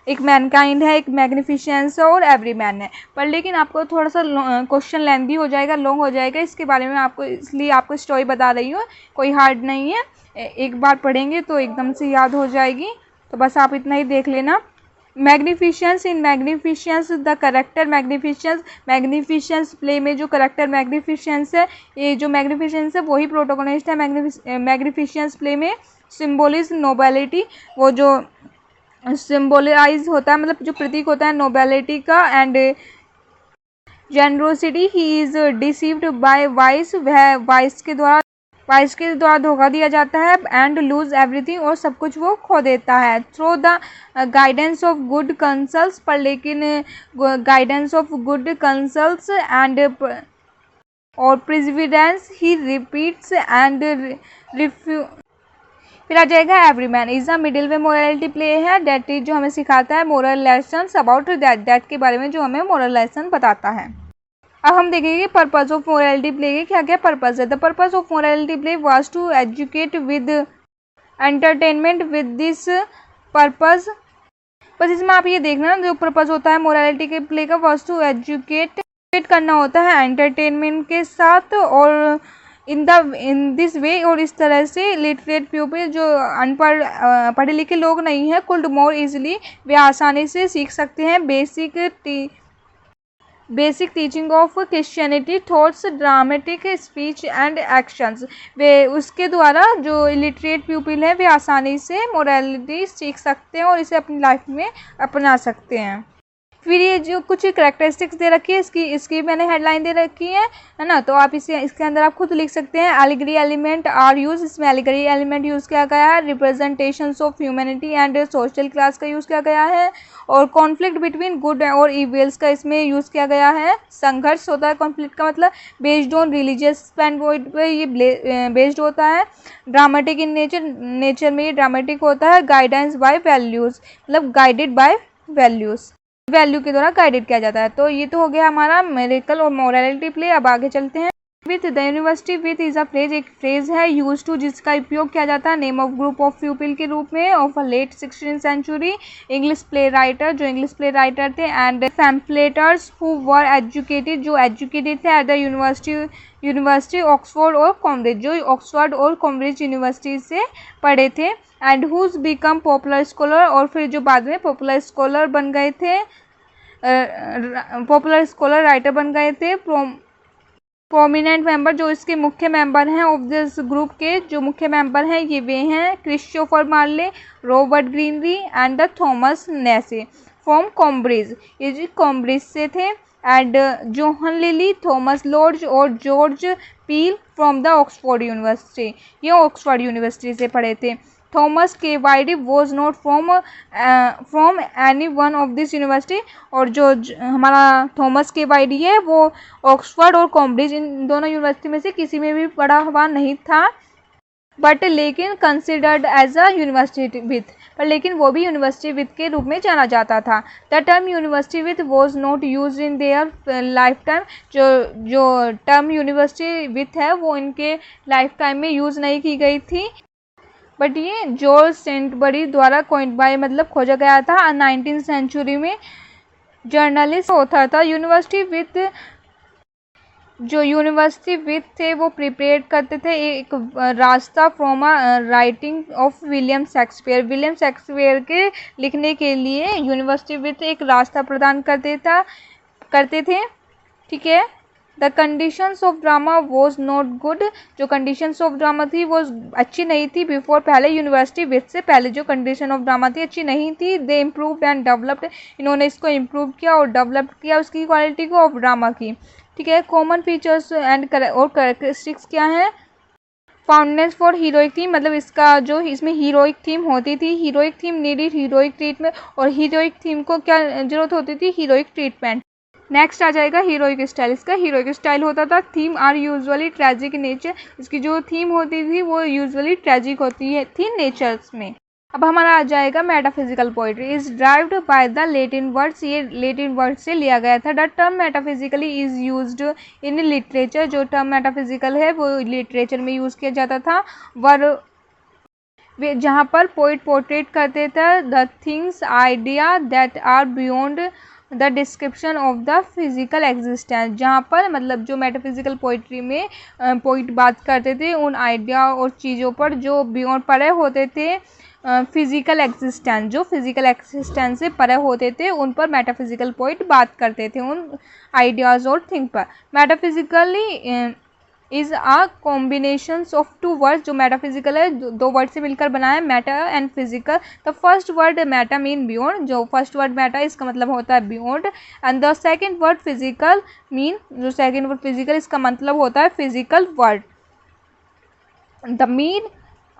[SPEAKER 1] एक मैनकाइंड है, एक मैग्निफिसेंस और एवरीमैन है। पर लेकिन आपको थोड़ा सा क्वेश्चन लेंदी हो जाएगा, लॉन्ग हो जाएगा, इसके बारे में आपको, इसलिए आपको स्टोरी बता रही हूँ, कोई हार्ड नहीं है। एक बार पढ़ेंगे तो एकदम से याद हो जाएगी, तो बस आप इतना ही देख लेना। Magnificence, in magnificence the character magnificence play में जो करेक्टर मैग्निफिसेंस है, ये जो मैग्निफिसेंस है वही प्रोटोगोनिस्ट है मैग्निफिसेंस प्ले में। सिम्बोलिज नोबिलिटी, वो जो सिम्बोलाइज होता है, मतलब जो प्रतीक होता है नोबिलिटी का, and generosity, he is deceived by vice, वह वाइस के द्वारा वाइस के द्वारा धोखा दिया जाता है, एंड लूज एवरीथिंग, और सब कुछ वो खो देता है। Through the guidance of good counsels, पर लेकिन guidance of good counsels and और providence he repeats and refuge. फिर आ जाएगा Everyman is a middle way morality play है, दैट इज जो हमें सिखाता है मोरल लेसन अबाउट दैट के बारे में जो हमें मोरल लेसन बताता है। अब हम देखेंगे पर्पज ऑफ मोरलिटी प्ले के क्या क्या पर्पज है। The purpose of morality play was to educate with entertainment with this purpose. बस इसमें आप ये देखना जो पर्पज होता है मोरलिटी के प्ले का, वाज टू एजुकेट करना होता है एंटरटेनमेंट के साथ, और इन दिस वे, और इस तरह से लिटरेट पीपल जो अनपढ़ पढ़े लिखे लोग नहीं हैं, कुड मोर इजीली, वे आसानी से सीख सकते हैं basic teaching of Christianity thoughts dramatic speech and actions. वे उसके द्वारा जो इलिटरेट पीपल है वे आसानी से मोरालिटी सीख सकते हैं और इसे अपनी लाइफ में अपना सकते हैं। फिर ये जो कुछ करेक्टरिस्टिक्स दे रखी है इसकी मैंने हेडलाइन दे रखी है ना, तो आप इसके अंदर आप खुद लिख सकते हैं। एलिगरी एलिमेंट आर यूज, इसमें एलिगरी एलिमेंट यूज़ किया गया है। Representations of humanity and social class का यूज़ किया गया है, और कॉन्फ्लिक्ट बिटवीन गुड और इविल्स का इसमें यूज़ किया गया है। संघर्ष होता है कॉन्फ्लिक्ट का मतलब, based on religious stand point पर ये बेस्ड होता है। ड्रामेटिक इन नेचर में ये ड्रामेटिक होता है। गाइडेंस बाय वैल्यूज़, मतलब गाइडेड बाय वैल्यूज़, वैल्यू के द्वारा गाइडेड किया जाता है। तो ये तो हो गया हमारा मिरेकल और मोरालिटी प्ले। अब आगे चलते हैं। With the university with is a phrase, एक फ्रेज है यूज टू जिसका उपयोग किया जाता है name of group of people के रूप में of a late 16th century English play writer, जो इंग्लिश प्ले राइटर थे, and pamphleteers who were educated, जो एजुकेटेड थे एट द यूनिवर्सिटी ऑक्सफोर्ड और कैम्ब्रिज, जो ऑक्सफोर्ड और कैम्ब्रिज यूनिवर्सिटी से पढ़े थे, and whose become popular scholar, और फिर जो बाद में पॉपुलर स्कॉलर बन गए थे, पॉपुलर स्कॉलर राइटर बन गए थे। प्रोमिनेंट मेंबर, जो इसके मुख्य मेंबर हैं ऑफ दिस ग्रुप के जो मुख्य मेंबर हैं ये वे हैं Christopher Marlowe, Robert Greenery and the Thomas Nashe from Cambridge, ये जो कैम्ब्रिज से थे, and John Lyly, Thomas Lodge और George Peele from the Oxford University, ये ऑक्सफोर्ड यूनिवर्सिटी से पढ़े थे। Thomas Kyd was not from any one of this university, और जो हमारा थॉमस के वाइडी है वो ऑक्सफोर्ड और कैम्ब्रिज इन दोनों यूनिवर्सिटी में से किसी में भी पढ़ा हुआ नहीं था, बट लेकिन considered as a university with, पर लेकिन वो भी यूनिवर्सिटी विथ के रूप में जाना जाता था। The term university with was not use in their life time, जो टर्म यूनिवर्सिटी विथ है वो इनके लाइफ टाइम में यूज़ नहीं की गई थी, बट ये जॉर्ज सेंटबरी द्वारा कॉइंड बाय मतलब खोजा गया था 19th सेंचुरी में। जर्नलिस्ट होता था यूनिवर्सिटी विथ, जो यूनिवर्सिटी विथ थे वो प्रिपेयर करते थे एक रास्ता from writing of William Shakespeare के लिखने के लिए यूनिवर्सिटी विथ एक रास्ता प्रदान करते थे, ठीक है। The conditions of drama was not good, जो कंडीशंस ऑफ ड्रामा थी वो अच्छी नहीं थी बिफोर, पहले यूनिवर्सिटी विथ से पहले जो कंडीशन ऑफ ड्रामा थी अच्छी नहीं थी। दे इम्प्रूव्ड एंड डेवलप्ड, इन्होंने इसको इम्प्रूव किया और डेवलप किया उसकी क्वालिटी को ऑफ ड्रामा की, ठीक है। कॉमन फीचर्स एंड और कैरेक्टरिस्टिक्स क्या हैं। फाउंडनेस फॉर हीरोइक थीम, मतलब इसका जो इसमें हीरोइक थीम होती थी, heroic theme needed heroic treatment, और हीरोइक थीम को क्या जरूरत होती थी, हीरोइक ट्रीटमेंट। नेक्स्ट आ जाएगा हीरोइक स्टाइल। इसका हीरोइक स्टाइल होता था theme are usually tragic nature, इसकी जो थीम होती थी वो यूजुअली ट्रेजिक होती है थी नेचर्स में। अब हमारा आ जाएगा metaphysical poetry is derived by the Latin words, ये लैटिन वर्ड से लिया गया था। The term metaphysically is used in literature, जो टर्म मेटाफिजिकल है वो लिटरेचर में यूज़ किया जाता था, जहाँ पर पोइट पोर्ट्रेट करते थे the things idea that are beyond the description of the physical existence, जहाँ पर मतलब जो मेटाफिजिकल पोइट्री में पोइट बात करते थे उन आइडिया और चीज़ों पर जो बियॉन्ड परे होते थे फिजिकल एग्जिस्टेंस, जो फिजिकल एग्जिस्टेंस से परे होते थे उन पर मेटाफिजिकल पोइट बात करते थे, उन आइडियाज़ और थिंग पर। Metaphysically is a combination of two words, जो मेटाफिजिकल है दो वर्ड से मिलकर बना है, meta and physical. The first word meta mean beyond, जो फर्स्ट वर्ड मेटा इसका मतलब होता है beyond, and the second word physical mean, जो सेकंड वर्ड फिजिकल इसका मतलब होता है physical word. The mean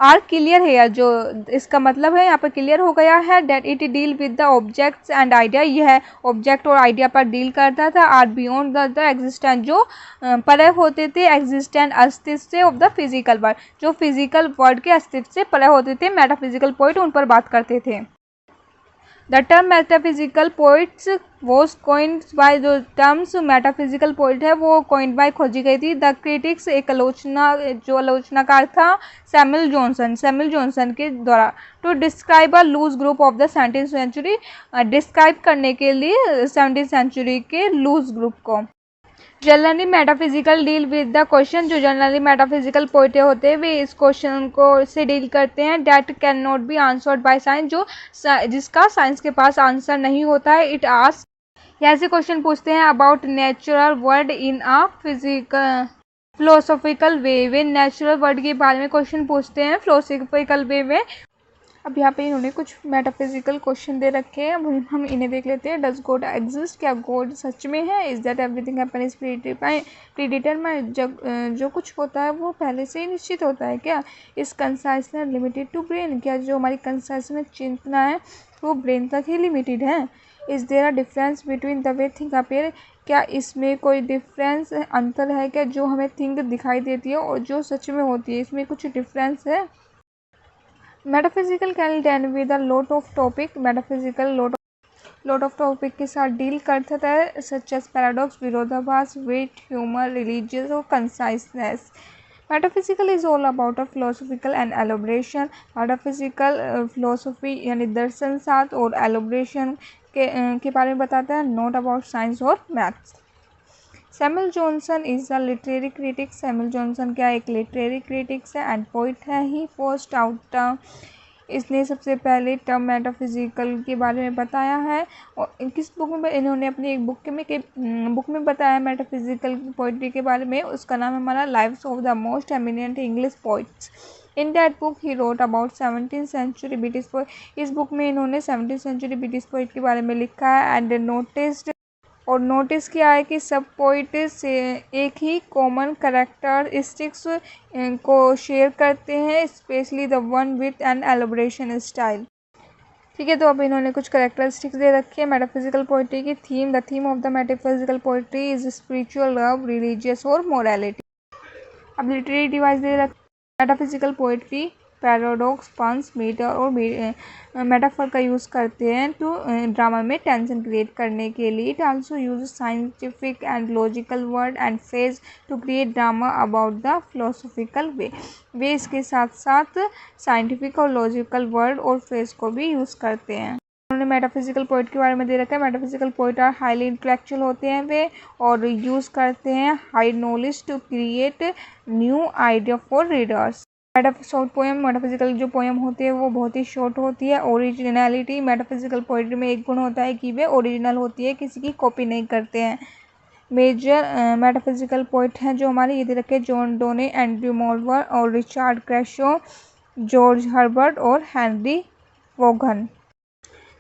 [SPEAKER 1] are clear है, जो इसका मतलब है यहाँ पर क्लियर हो गया है। That it deal with the objects and idea, यह ऑब्जेक्ट और आइडिया पर डील करता था। आर बियॉन्ड द एग्जिस्टेंस, जो परे होते थे एग्जिस्टेंट अस्तित्व से, ऑफ द फिजिकल वर्ल्ड, जो फिजिकल वर्ल्ड के अस्तित्व से परे होते थे। मेटाफिजिकल पोइट उन पर बात करते थे। The term metaphysical poets was coined bye, जो टर्म्स मेटाफिजिकल पोइट है वो कॉइन्ड बाय खोजी गई थी। द क्रिटिक्स, एक आलोचनाकार था सैमुअल जॉनसन के द्वारा, to describe a loose group of the 17th century, describe करने के लिए 17th सेंचुरी के लूज ग्रुप को। Generally metaphysical deal with the question, जो जनरली मेटाफिजिकल पोइटे होते हैं वे इस क्वेश्चन को से डील करते हैं। That can not be answered by science, जो जिसका साइंस के पास आंसर नहीं होता है। इट आस्क, ऐसे क्वेश्चन पूछते हैं about natural world in a physical philosophical way natural world के बारे में क्वेश्चन पूछते हैं फिलोसॉफिकल वे में। अब यहाँ पे इन्होंने कुछ मेटाफिजिकल क्वेश्चन दे रखे हैं, अब हम इन्हें देख लेते हैं। डज गॉड एग्जिस्ट, क्या गॉड सच में है? Is that everything happen is predetermined, जो कुछ होता है वो पहले से ही निश्चित होता है क्या? Is consciousness limited to brain, क्या जो हमारी कंसाइसनेस चिंतना है वो ब्रेन तक ही लिमिटेड है? Is there a difference between the way thing appear, क्या इसमें कोई डिफरेंस अंतर है क्या जो हमें थिंग दिखाई देती है और जो सच में होती है, इसमें कुछ डिफरेंस है? Metaphysical can deal with a lot of topic, metaphysical lot of topic के साथ डील करता है, सच एज पैराडॉक्स, विरोधाभास, वेट, ह्यूमर, रिलीजियस और conciseness. Metaphysical is all about a philosophical and elaboration, metaphysical philosophy यानी दर्शन साथ और एलोब्रेशन के बारे में बताता है, नॉट अबाउट साइंस और maths. Samuel Johnson is a literary critic, Samuel Johnson क्या एक लिटरेरी क्रिटिक्स है एंड पोइट है। ही फर्स्ट आउट टर्म, इसने सबसे पहले टर्म मेटाफिजिकल के बारे में बताया है। और किस बुक में इन्होंने अपनी एक बुक में बताया मेटाफिजिकल पोइट्री के बारे में, उसका नाम है हमारा lives of the most eminent English poets. In that book he wrote about 17th century British poet, इस बुक में इन्होंने 17th सेंचुरी ब्रिटिश पोइट के बारे में लिखा है। एंड नोटिस किया है कि सब पोइट से एक ही कॉमन कैरेक्टरिस्टिक्स को शेयर करते हैं, specially the one with an elaboration style. ठीक है, तो अब इन्होंने कुछ कैरेक्टरिस्टिक्स दे रखी है मेटाफिजिकल पोइट्री की। Theme, the theme of the metaphysical poetry is spiritual love, religious और मोरालिटी। अब लिटरेरी डिवाइस दे रखी metaphysical poetry paradox, puns, metre और मेटाफर का यूज़ करते हैं टू ड्रामा में टेंशन क्रिएट करने के लिए। It also use scientific and logical word and phase to create drama about the philosophical way इसके साथ साथ साइंटिफिक और लॉजिकल वर्ड और फेज को भी यूज़ करते हैं। उन्होंने मेटाफिजिकल पोइट के बारे में दे रखा है, metaphysical poet are highly intellectual होते हैं वे, और यूज़ करते हैं high knowledge to create new idea for readers. Short poem, metaphysical जो पोएम होती है वो बहुत ही शॉर्ट होती है। ओरिजिनलिटी, मेटाफिजिकल पोइट्री में एक गुण होता है कि वे ओरिजिनल होती है, किसी की कॉपी नहीं करते हैं। मेजर मेटाफिजिकल पोइट हैं जो हमारे ये दे रखे जॉन डोने, एंड्रयू मोल्वर और रिचर्ड क्रैशो, जॉर्ज हर्बर्ट और हेनरी वोगन।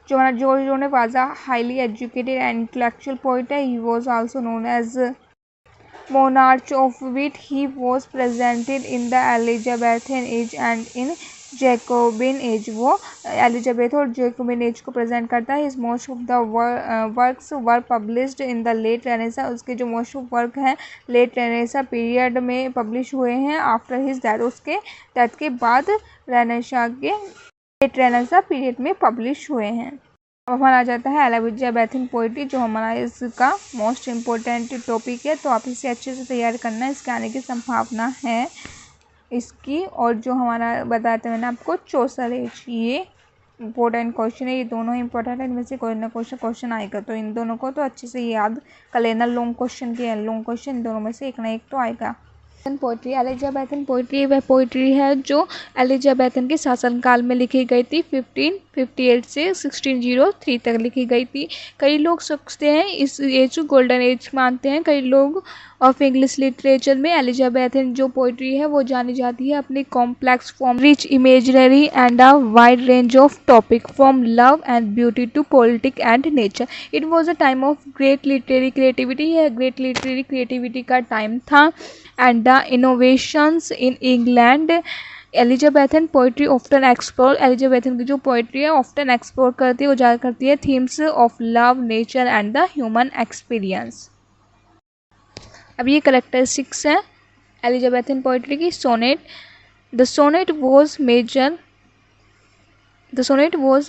[SPEAKER 1] जो हमारा George Donne was a highly educated and intellectual poet है। He was also known as monarch of wit. He was presented in the Elizabethan age and in Jacobean age, वो Elizabeth और Jacobian as को present करता है। His most of the works were published in the late Renaissance, उसके जो most of work हैं late Renaissance period में publish हुए हैं। आफ्टर हिज डेथ, उसके डेथ के बाद लेट रेनेसा पीरियड में पब्लिश हुए हैं। अब हमारा आ जाता है एलिजाबेथन पोइट्री, जो हमारा इसका मोस्ट इम्पोर्टेंट टॉपिक है, तो आप इसे अच्छे से तैयार करना, इसके आने की संभावना है इसकी। और जो हमारा बताते हैं मैंने आपको चौसर एज, ये इंपॉर्टेंट क्वेश्चन है, ये दोनों इंपॉर्टेंट है, इनमें से कोई ना क्वेश्चन आएगा, तो इन दोनों को तो अच्छे से याद कर लेना। लॉन्ग क्वेश्चन इन दोनों में से एक ना एक तो आएगा। पोइट्री, एलिजाबेथन पोइट्री वह पोइट्री है जो एलिजाबेथन के शासनकाल में लिखी गई थी। 1558 से 1603 तक लिखी गई थी। कई लोग सोचते हैं इस एज को गोल्डन एज मानते हैं। कई लोग ऑफ इंग्लिश लिटरेचर में एलिजाबेथन जो पोइट्री है वो जानी जाती है अपनी complex form, rich imaginary and a wide range of topic from love and beauty to politic and nature. It was a time of great literary creativity, यह great literary creativity का time था। And the the innovations in England Elizabethan poetry often explore, Elizabethan की जो poetry है often explore करती है, उजागर करती है themes of love, nature and the human experience. अब ये करेक्टरिस्टिक्स हैं एलिजाबेथन पोइट्री की। Sonnet, the sonnet was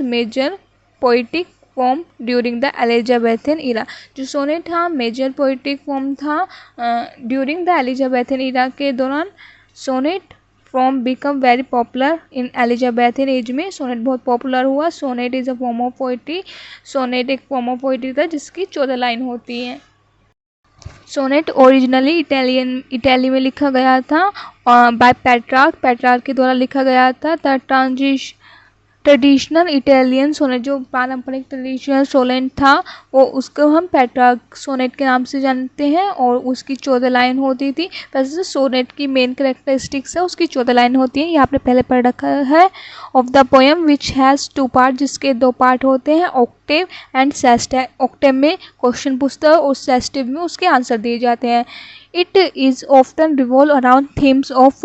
[SPEAKER 1] major poetic form during the Elizabethan era. जो सोनेट था मेजर पोइटिक फॉर्म था ड्यूरिंग द एलिजाबेथन इरा के दौरान। Sonnet form become very popular in Elizabethan age में सोनेट बहुत popular हुआ। Sonnet is a form of poetry, sonnet एक form of poetry था जिसकी 14 लाइन होती हैं। सोनेट ओरिजिनली इटाली में लिखा गया था बाय पेट्रार्क के द्वारा लिखा गया था। द ट्रेडिशनल इटालियन सोनेट, जो पारंपरिक ट्रेडिशनल सोनेट था वो उसको हम पेट्रार्क सोनेट के नाम से जानते हैं और उसकी 14 लाइन होती थी। वैसे सोनेट की मेन करेक्टरिस्टिक्स है उसकी 14 लाइन होती हैं, ये आपने पहले पढ़ रखा है। Of the poem which has 2 part, जिसके 2 पार्ट होते हैं, ऑक्टेव एंड सेस्टेव। ऑक्टेव में क्वेश्चन पूछता है और सेस्टेव में उसके आंसर दिए जाते हैं। It is often revolve around themes of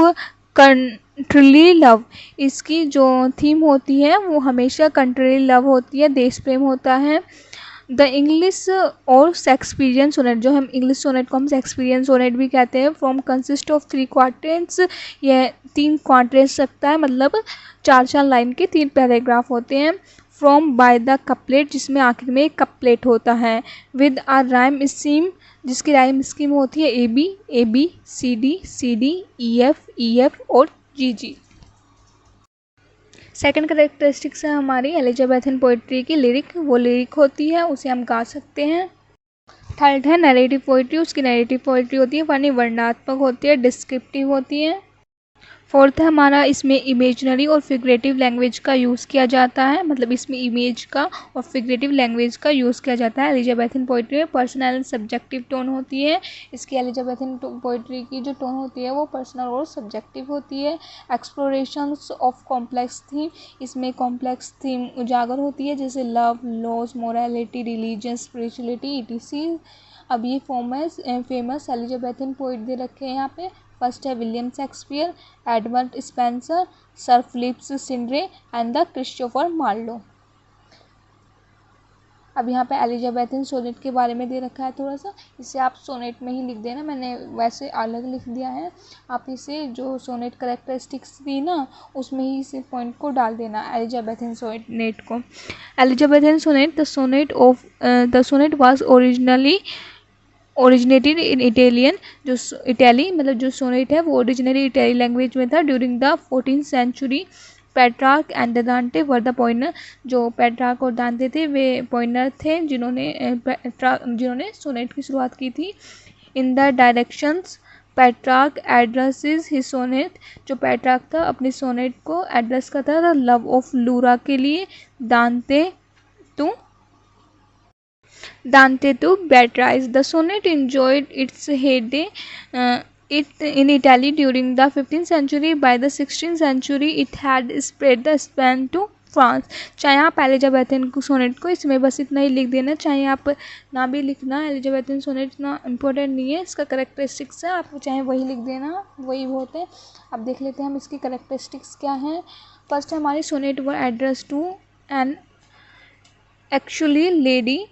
[SPEAKER 1] courtly love, इसकी जो थीम होती है वो हमेशा कंट्रीली लव होती है, देश प्रेम होता है। द इंग्लिश और शेक्सपियरियन सोनेट, जो हम इंग्लिश सोनेट को हम शेक्सपियरियन सोनेट भी कहते हैं, फ्रॉम कंसिस्ट ऑफ 3 क्वार्टेंट्स, यह 3 क्वार्टेंट्स रखता है, मतलब 4 लाइन के 3 पैराग्राफ होते हैं। फ्रॉम बाय द कपलेट, जिसमें आखिर में एक कपलेट होता है। विद अ राइम स्कीम, जिसकी राइम स्कीम होती है A B C D E F और जी। सेकंड करेक्टरिस्टिक्स है हमारी एलिजाबेथन पोइट्री की लिरिक, वो लिरिक होती है उसे हम गा सकते हैं। थर्ड है नैरेटिव पोइट्री, उसकी नैरेटिव पोइट्री होती है वर्णनात्मक होती है, डिस्क्रिप्टिव होती है। फोर्थ है हमारा इसमें इमेजनरी और फिगरेटिव लैंग्वेज का यूज़ किया जाता है, मतलब इसमें इमेज का और फिगरेटिव लैंग्वेज का यूज़ किया जाता है। एलिजाबेथन पोइट्री में पर्सनल एंड सब्जेक्टिव टोन होती है, इसकी एलिजाबेथन पोइट्री की जो टोन होती है वो पर्सनल और सब्जेक्टिव होती है। एक्सप्लोरेशंस ऑफ कॉम्प्लेक्स थीम, इसमें कॉम्प्लेक्स थीम उजागर होती है जैसे love, loss, morality, religion, spirituality etc। अब ये फेमस एलिजाबेथन पोइट दे रखे हैं यहाँ पे। फर्स्ट है William Shakespeare, Edward Spenser, sir Philips Sidney and the Christopher Marlowe. अब यहाँ पे एलिजाबेथन सोनेट के बारे में दे रखा है थोड़ा सा, इसे आप सोनेट में ही लिख देना, मैंने वैसे अलग लिख दिया है। आप इसे जो सोनेट करेक्टरिस्टिक्स थी ना उसमें ही इसे पॉइंट को डाल देना एलिजाबेथन सोनेट को। Elizabethan sonnet, the sonnet was originated in Italian, जो इटाली मतलब जो सोनेट है वो ओरिजिनली इटाली लैंग्वेज में था। During the 14th century Petrarch and Dante were the पोइनर, जो पेट्रार्क और दांते थे वे पोइनर थे जिन्होंने सोनेट की शुरुआत की थी। In the directions Petrarch addresses his sonnet, जो पेट्रार्क था अपनी सोनेट को एड्रेस करता था लव ऑफ लूरा के लिए, Dante to Beatrice. The sonnet enjoyed its heyday in Italy during the 15th century. By the 16th century, it had spread the span to France. चाहे आप एलिजाबेथन सोनेट को इसमें बस इतना ही लिख देना, चाहे आप ना भी लिखना, एलिजाबेथन सोनेट इतना इम्पोर्टेंट नहीं है, इसका करेक्टरिस्टिक्स है, आप चाहे वही लिख देना, वही बहुत है। अब देख लेते हैं हम इसकी करेक्टरिस्टिक्स क्या हैं। फर्स्ट है हमारी sonnet were address to an actually lady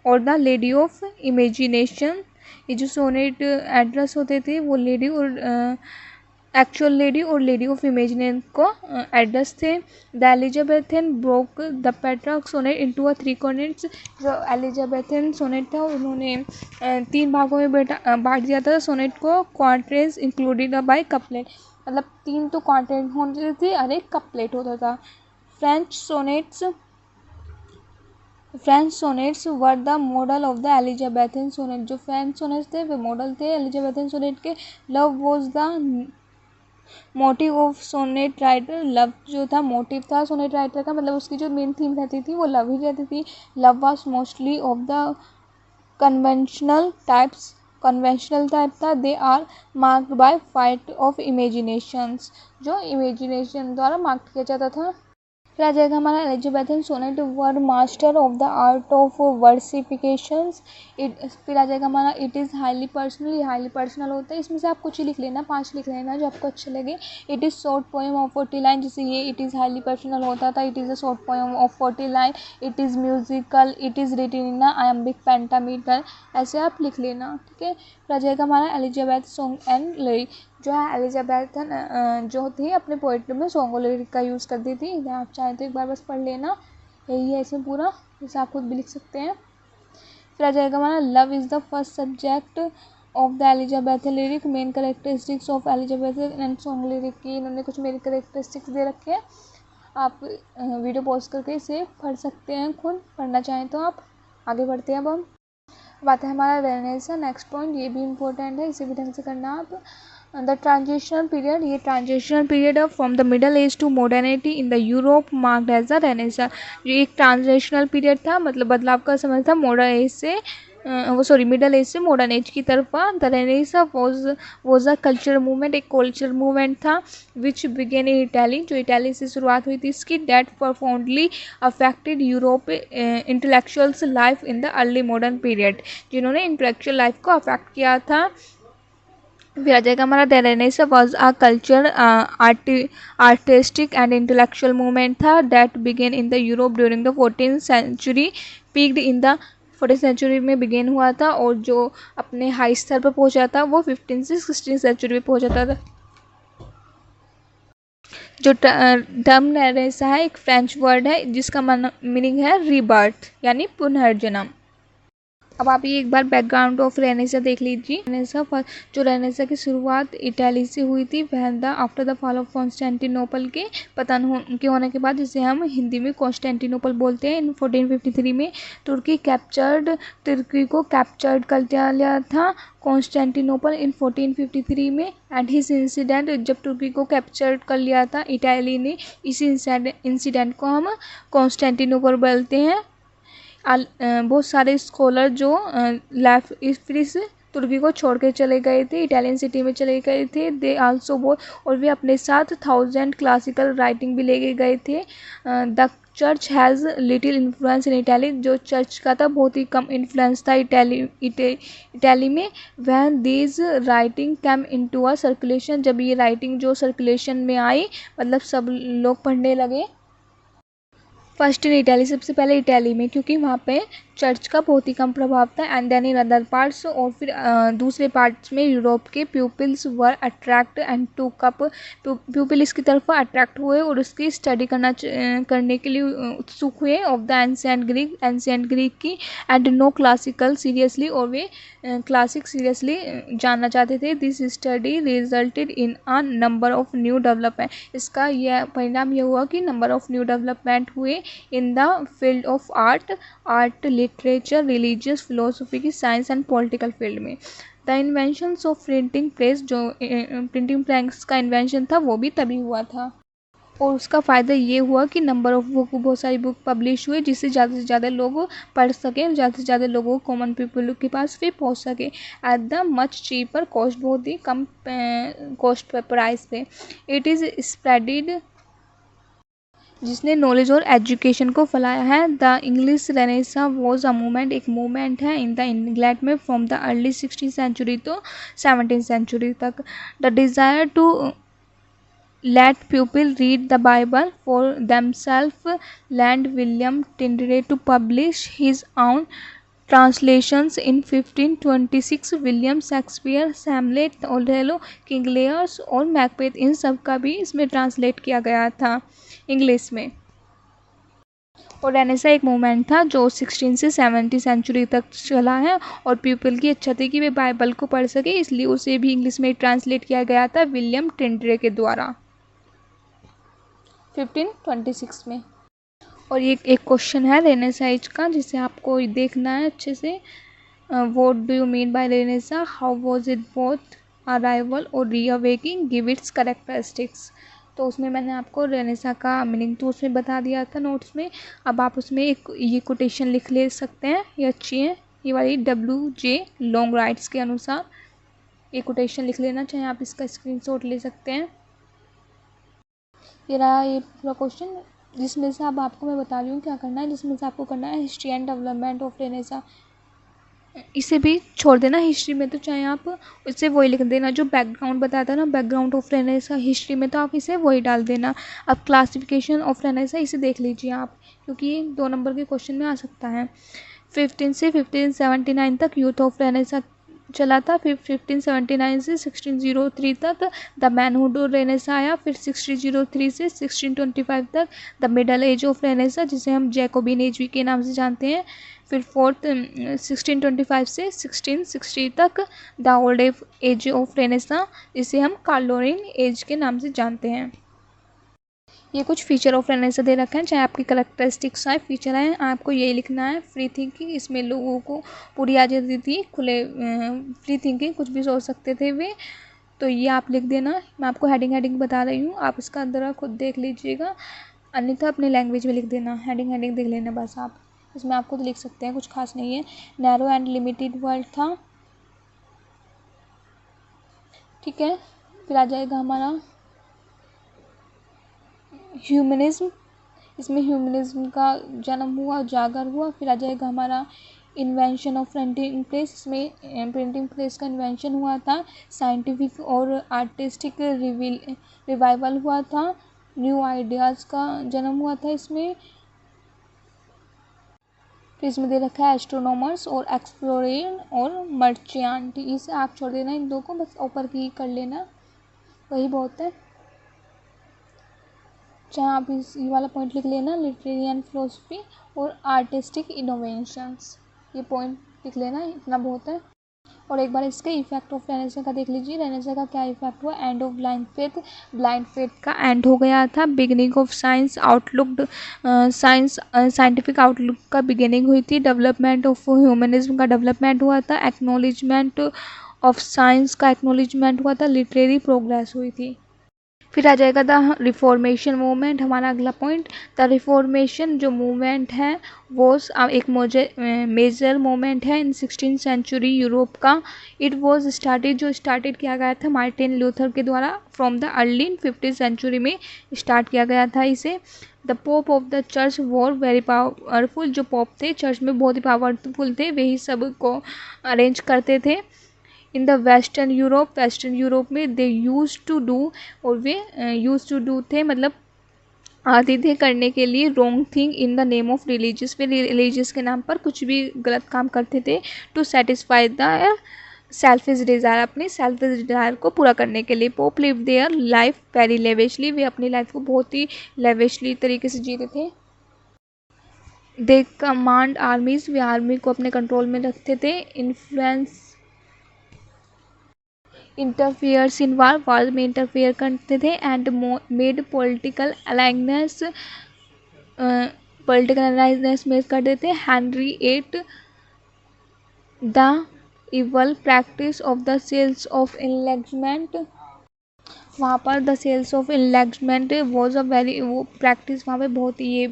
[SPEAKER 1] और द लेडी ऑफ इमेजिनेशन। ये जो सोनेट एड्रेस होते थे वो लेडी और एक्चुअल लेडी और लेडी ऑफ इमेजिनेशन को एड्रेस थे। The Elizabethan broke the Petrarch sonnet into 3 corners. जो एलिजाबेथन सोनेट था उन्होंने 3 भागों में बांट दिया था सोनेट को। क्वार्टेट्स इंक्लूडेड बाय कपलेट, मतलब 3 तो क्वार्टेट होते थे और एक कपलेट होता था। French sonnets were the model of the Elizabethan sonnet, जो फ्रेंच सोनेट्स थे वे मॉडल थे एलिजाबेथन सोनेट के। Love was the motive of sonnet writer, love जो था मोटिव था सोनेट राइटर का, मतलब उसकी जो मेन थीम रहती थी वो लव ही रहती थी। Love was mostly of the conventional type था। They are marked by fight of imaginations, जो इमेजिनेशन द्वारा मार्क किया जाता था। फिर आ जाएगा हमारा Elizabethan sonnet were master of the art of versifications. फिर आ जाएगा हमारा इट इज़ हाईली पर्सनल। ये हाईली पर्सनल होता है, इसमें से आप कुछ ही लिख लेना, 5 लिख लेना जो आपको अच्छे लगे। It is short poem of 40 line, जैसे ये इट इज़ हाईली पर्सनल होता था, it is a short poem of 40 line. It is musical, it is written in iambic pentameter, ऐसे आप लिख लेना, ठीक है। फिर आ जाएगा हमारा एलिजाबेथ सॉन्ग एंड लिरिक। जो है एलिजाबेथन जो थी अपने पोइट्री में सॉन्ग और लिरिक का यूज़ करती थी। इन्हें आप चाहें तो एक बार बस पढ़ लेना, यही है इसमें पूरा, जैसे आप खुद भी लिख सकते हैं। फिर आ जाएगा हमारा love is the first subject of the Elizabethan lyric. Main characteristics of Elizabethan and song lyric की इन्होंने कुछ मेन करेक्टरिस्टिक्स दे रखे हैं। आप वीडियो पॉज करके इसे पढ़ सकते हैं, खुद पढ़ना चाहें तो आप। आगे बढ़ते हैं अब हम। बात है हमारा रेनेसां, नेक्स्ट पॉइंट, ये भी इम्पोर्टेंट है, इसे भी ढंग से करना आप। द ट्रांजिशनल पीरियड, ये transitional period of from the middle age to modernity in the Europe marked as the renaissance. ये एक ट्रांजिशनल पीरियड था, मतलब बदलाव का समय था, मॉडर्न एज से मिडल एज से मॉडर्न एज की तरफ। The Renaissance was a culture movement, एक कल्चर मूवमेंट था विच बिगेन इन इटली, जो इटली से शुरुआत हुई थी इसकी। That profoundly affected Europe intellectuals life in the early modern period, जिन्होंने इंटेलेक्चुअल लाइफ को अफेक्ट किया था। फिर आ जाएगा हमारा the Renaissance was a culture artistic and intellectual movement था that began in the Europe during the 14th century, peaked in the 14th century में बिगेन हुआ था, और जो अपने हाई स्तर पर पहुंचा था वो 15 से 16 सेंचुरी में पहुंचा था। जो टर्म रेनेसां है एक फ्रेंच वर्ड है जिसका मीनिंग है रीबर्थ, यानी पुनर्जन्म। अब आप ये एक बार बैकग्राउंड ऑफ रेनेसां देख लीजिए। रेनेसां की शुरुआत इटली से हुई थी, वह after the fall of Constantinople के पतन के होने के बाद, जिसे हम हिंदी में कॉन्स्टेंटिनोपल बोलते हैं। इन 1453 में तुर्की को कैप्चर्ड कर लिया था कॉन्स्टेंटिनोपल इन 1453 में। एंड हिज इंसिडेंट, जब तुर्की को कैप्चर कर लिया था इटली ने, इसी इंसिडेंट को हम कॉन्स्टेंटिनोपल बोलते हैं। बहुत सारे स्कॉलर जो फिर इस तुर्की को छोड़ के चले गए थे, इटालियन सिटी में चले गए थे। दे आल्सो वो, और वे अपने साथ 1000 क्लासिकल राइटिंग भी लेके गए थे। The church has little influence in Italy, जो चर्च का था बहुत ही कम इन्फ्लुएंस था इटली में। When these writing came into a circulation, जब ये राइटिंग जो सर्कुलेशन में आई, मतलब सब लोग पढ़ने लगे। फर्स्ट इन इटली, सबसे पहले इटली में, क्योंकि वहाँ पे चर्च का बहुत ही कम प्रभाव था। And then in other parts, और फिर दूसरे पार्ट्स में यूरोप के peoples were attract and took up, people इसकी तरफ अट्रैक्ट हुए और उसकी स्टडी करने के लिए उत्सुक हुए। ऑफ द एंशिएंट ग्रीक की, एंड नो क्लासिकल सीरियसली, और वे क्लासिक सीरियसली जानना चाहते थे। This study resulted in a number of new development, इसका यह परिणाम यह हुआ कि नंबर ऑफ न्यू डेवलपमेंट हुए in the field of art, literature, religious, philosophy की, साइंस एंड पॉलिटिकल फील्ड में। The inventions of printing press, जो प्रिंटिंग प्रेस का इन्वेंशन था वो भी तभी हुआ था, और उसका फ़ायदा ये हुआ कि नंबर ऑफ बुक, बहुत सारी बुक पब्लिश हुई, जिससे ज़्यादा से ज़्यादा लोग पढ़ सकें, ज़्यादा से ज़्यादा लोगों को, कॉमन पीपल के पास भी पहुंच सके at the much cheaper cost, बहुत ही कम कॉस्ट प्राइस पे। इट इज़ स्प्रेडेड, जिसने नॉलेज और एजुकेशन को फैलाया है। The English renaissance was a movement, एक मूवमेंट है इन द इंग्लैंड में from the early 16th century to 17th century तक। The desire to let people read the Bible for themselves led William Tyndale to publish his own translations in 1526। William Shakespeare, Hamlet, Othello, King Lears और Macbeth, इन सब का भी इसमें translate किया गया था English में। और रेनेसां एक मूवमेंट था जो 16 से 17 सेंचुरी तक चला है, और पीपल की इच्छा थी कि वे बाइबल को पढ़ सके, इसलिए उसे भी इंग्लिश में ट्रांसलेट किया गया था विलियम टिंडरे के द्वारा 1526 में। और ये एक क्वेश्चन है रेनेसां का, जिसे आपको देखना है अच्छे से। What do you mean by renaissance, how was it both arrival और रीअवेकिंग, गिव इट्स कैरेक्टरिस्टिक्स। तो उसमें मैंने आपको रेनेसां का मीनिंग तो उसमें बता दिया था नोट्स में। अब आप उसमें एक ये कोटेशन लिख ले सकते हैं, ये अच्छी है, ये वाली WJ लॉन्ग राइट्स के अनुसार ये कोटेशन लिख लेना, चाहे आप इसका स्क्रीनशॉट ले सकते हैं। ये रहा ये पूरा क्वेश्चन। जिसमें से अब आपको मैं बता रही हूँ क्या करना है, जिसमें से आपको करना है history and development of Renaissance. इसे भी छोड़ देना हिस्ट्री में, तो चाहे आप इससे वही लिख देना जो बैकग्राउंड बताया था ना, बैकग्राउंड ऑफ रेनेसा हिस्ट्री में, तो आप इसे वही डाल देना। अब क्लासिफिकेशन ऑफ रेनेसा इसे देख लीजिए आप, क्योंकि ये 2 नंबर के क्वेश्चन में आ सकता है। 15 से 1579 तक यूथ ऑफ रेनेसा चला था, फिर 1579 से 1603 तक द मैनहुड ऑफ रेनेसा आया, फिर 1603 से 1625 तक the middle as of Renaissance, जिसे हम जैकोबिन एज भी के नाम से जानते हैं, फिर 1625 से 1660 तक the old age of Renaissance, जिसे हम कार्लोरिन एज के नाम से जानते हैं। ये कुछ फीचर ऑफ रेनेसा दे रखे हैं, चाहे आपकी करेक्टरिस्टिक्स आए, फीचर आए, आपको यही लिखना है। फ्री थिंकिंग, इसमें लोगों को पूरी आज़ादी थी, खुले फ्री थिंकिंग, कुछ भी सोच सकते थे वे, तो ये आप लिख देना। मैं आपको हेडिंग बता रही हूँ, आप इसका अंदर खुद देख लीजिएगा, अन्यथा अपनी लैंग्वेज में लिख देना। हेडिंग देख लेना बस आप, इसमें आप खुद लिख सकते हैं, कुछ खास नहीं है। नैरो एंड लिमिटेड वर्ल्ड था, ठीक है। फिर आ जाएगा हमारा ह्यूमनिज्म, इसमें ह्यूमनिज्म का जन्म हुआ, जागर हुआ। फिर आ जाएगा हमारा इन्वेंशन ऑफ प्रिंटिंग प्रेस, इसमें प्रिंटिंग प्रेस का इन्वेंशन हुआ था। साइंटिफिक और आर्टिस्टिक रिवाइवल हुआ था, न्यू आइडियाज़ का जन्म हुआ था इसमें। फिर इसमें दे रखा है एस्ट्रोनॉमर्स और एक्सप्लोरर और मर्चेंट, इसे आप छोड़ देना, इन दो को बस ऊपर की कर लेना, वही बहुत है। चाहे आप ये वाला पॉइंट लिख लेना, लिटरेरी एंड फिलोसफी और आर्टिस्टिक इनोवेशंस, ये पॉइंट लिख लेना, इतना बहुत है। और एक बार इसके इफेक्ट ऑफ रेनेसा का देख लीजिए, रेनेसा का क्या इफेक्ट हुआ। एंड ऑफ ब्लाइंड फेथ का एंड हो गया था। Beginning of science outlook, scientific outlook का बिगिनिंग हुई थी। डेवलपमेंट ऑफ ह्यूमनिज्म का डेवलपमेंट हुआ था। एक्नॉलेजमेंट ऑफ साइंस का एक्नॉलेजमेंट हुआ था। लिटरेरी प्रोग्रेस हुई थी। फिर आ जाएगा द रिफॉर्मेशन मूवमेंट, हमारा अगला पॉइंट। द रिफॉर्मेशन जो मूवमेंट है वो एक मेजर मूवमेंट है इन 16th सेंचुरी यूरोप का। इट वाज स्टार्टेड, जो स्टार्टेड किया गया था मार्टिन लूथर के द्वारा from the early 15th century में स्टार्ट किया गया था इसे। The pope of the church were very powerful, जो पोप थे चर्च में बहुत ही पावरफुल थे, वही सब को अरेंज करते थे। इन द वेस्टर्न यूरोप में दे यूज टू डू, और वे यूज टू डू थे मतलब आदि थे करने के लिए wrong thing in the name of religious, वे रिलीजियस के नाम पर कुछ भी गलत काम करते थे to satisfy the selfish desire, अपनी सेल्फिश डिज़ायर को पूरा करने के लिए। Pope live their life very lavishly, वे अपनी लाइफ को बहुत ही लेविशली तरीके से जीते थे। दे कमांड आर्मीज, वे आर्मी को अपने कंट्रोल में रखते थे। इन्फ्लुएंस इंटरफियर्स इन वार में इंटरफेयर करते थे। And made political alliances made करते थे। Henry at the evil practice of the sales of indulgence, वहाँ पर the sales of indulgence was a very, वो प्रैक्टिस वहाँ पे बहुत ये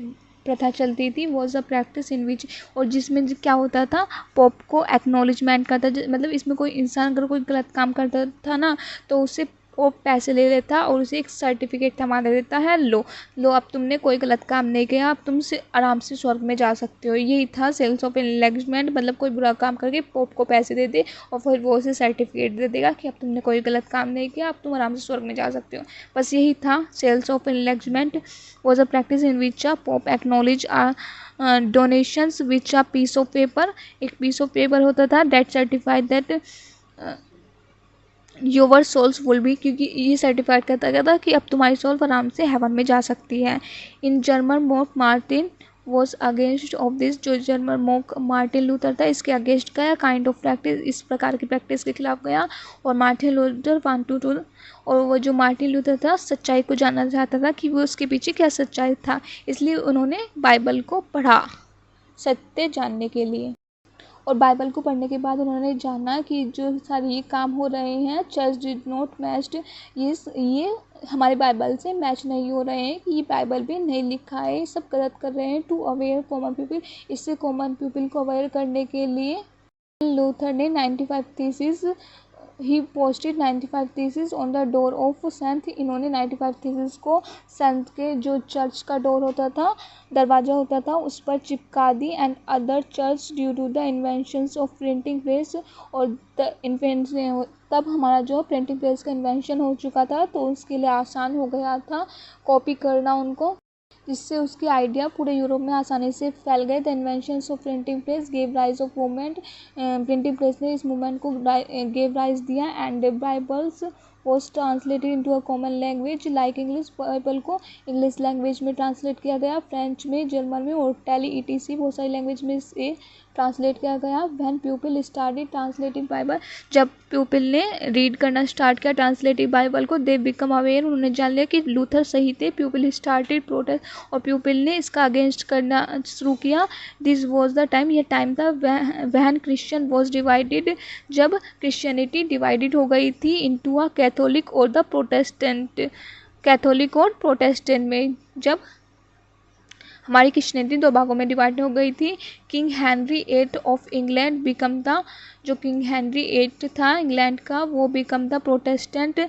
[SPEAKER 1] प्रथा चलती थी। वॉज अ प्रैक्टिस इन विच, और जिसमें क्या होता था, पॉप को एक्नॉलेजमेंट करता, मतलब इसमें कोई इंसान अगर कोई गलत काम करता था ना, तो उससे वो पैसे ले लेता और उसे एक सर्टिफिकेट थमा दे देता है, लो अब तुमने कोई गलत काम नहीं किया, अब तुम से आराम से स्वर्ग में जा सकते हो। यही था सेल्स ऑफ इनलेजमेंट, मतलब कोई बुरा काम करके पोप को पैसे दे दे और फिर वो उसे सर्टिफिकेट दे देगा कि अब तुमने कोई गलत काम नहीं किया, अब तुम आराम से स्वर्ग में जा सकते हो। बस यही था sales of indulgence was a practice in which a pope acknowledge donations which a piece of paper, एक पीस ऑफ पेपर होता था that certified that your souls will be, क्योंकि ये सर्टिफाइड करता गया था कि अब तुम्हारी सोल आराम से हेवन में जा सकती है। In German monk Martin was against of this, जो जर्मन मोक मार्टिन लूथर था इसके अगेंस्ट गया, काइंड ऑफ प्रैक्टिस, इस प्रकार की प्रैक्टिस के खिलाफ गया। और मार्टिन लूथर और वो जो मार्टिन लूथर था सच्चाई को जानना चाहता था कि वो उसके पीछे क्या सच्चाई था, इसलिए उन्होंने बाइबल को पढ़ा सत्य जानने के लिए। और बाइबल को पढ़ने के बाद उन्होंने जाना कि जो सारे ये काम हो रहे हैं, चर्च डिड नॉट मैच्ड, ये हमारे बाइबल से मैच नहीं हो रहे हैं, कि ये बाइबल भी नहीं लिखा है, ये सब गलत कर रहे हैं। टू अवेयर कॉमन पीपल, इससे कॉमन पीपल को अवेयर करने के लिए लूथर ने 95 thesis he posted 95 thesis on the door of saint, इन्होंने 95 थीसिस को सेंट के जो चर्च का डोर होता था, दरवाज़ा होता था, उस पर चिपका दी। And other church due to the inventions of printing press, और तब हमारा जो प्रिंटिंग प्रेस का इन्वेंशन हो चुका था तो उसके लिए आसान हो गया था कॉपी करना उनको, जिससे उसकी आइडिया पूरे यूरोप में आसानी से फैल गए। The inventions of printing press gave rise of movement, printing press ने इस मूवमेंट को गेव राइज दिया। And Bibles was translated into a common language like English, Bible को इंग्लिश लैंग्वेज में ट्रांसलेट किया गया, फ्रेंच में, जर्मन में और टैली ईटीसी बहुत सारी लैंग्वेज में से ट्रांसलेट किया गया। When people started translating Bible, जब पीपल ने रीड करना स्टार्ट किया ट्रांसलेटिव बाइबल को, दे बिकम अवेयर, उन्होंने जान लिया कि लूथर सही थे। पीपल स्टार्टेड प्रोटेस्ट, और पीपल ने इसका अगेंस्ट करना शुरू किया। दिस वॉज द टाइम, यह टाइम था व्हेन क्रिश्चियन वॉज डिवाइडेड, जब क्रिश्चियनिटी डिवाइडेड हो गई थी इनटू अ कैथोलिक और द प्रोटेस्टेंट, कैथोलिक और प्रोटेस्टेंट में, जब हमारी क्रिश्चियनिटी दो भागों में डिवाइड हो गई थी। King Henry eight of England become the, जो किंग हेनरी एट था इंग्लैंड का, वो बिकम द प्रोटेस्टेंट,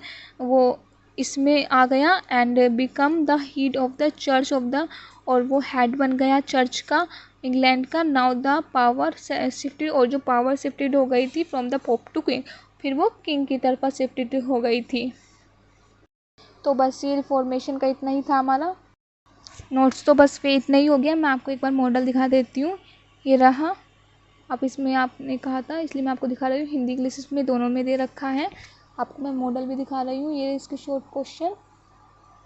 [SPEAKER 1] वो इसमें आ गया। And become the head of the church of the, और वो हेड बन गया चर्च का इंग्लैंड का। नाउ द पावर शिफ्टेड, और जो पावर शिफ्टेड हो गई थी from the pope to king, फिर वो किंग की तरफ शिफ्टेड हो गई थी। तो बस ये रिफॉर्मेशन का इतना ही था हमारा। नोट्स तो बस पे इतना ही हो गया। मैं आपको एक बार मॉडल दिखा देती हूँ, ये रहा। आप इसमें आपने कहा था इसलिए मैं आपको दिखा रही हूँ, हिंदी इंग्लिश इसमें दोनों में दे रखा है। आपको मैं मॉडल भी दिखा रही हूँ, ये इसके शॉर्ट क्वेश्चन।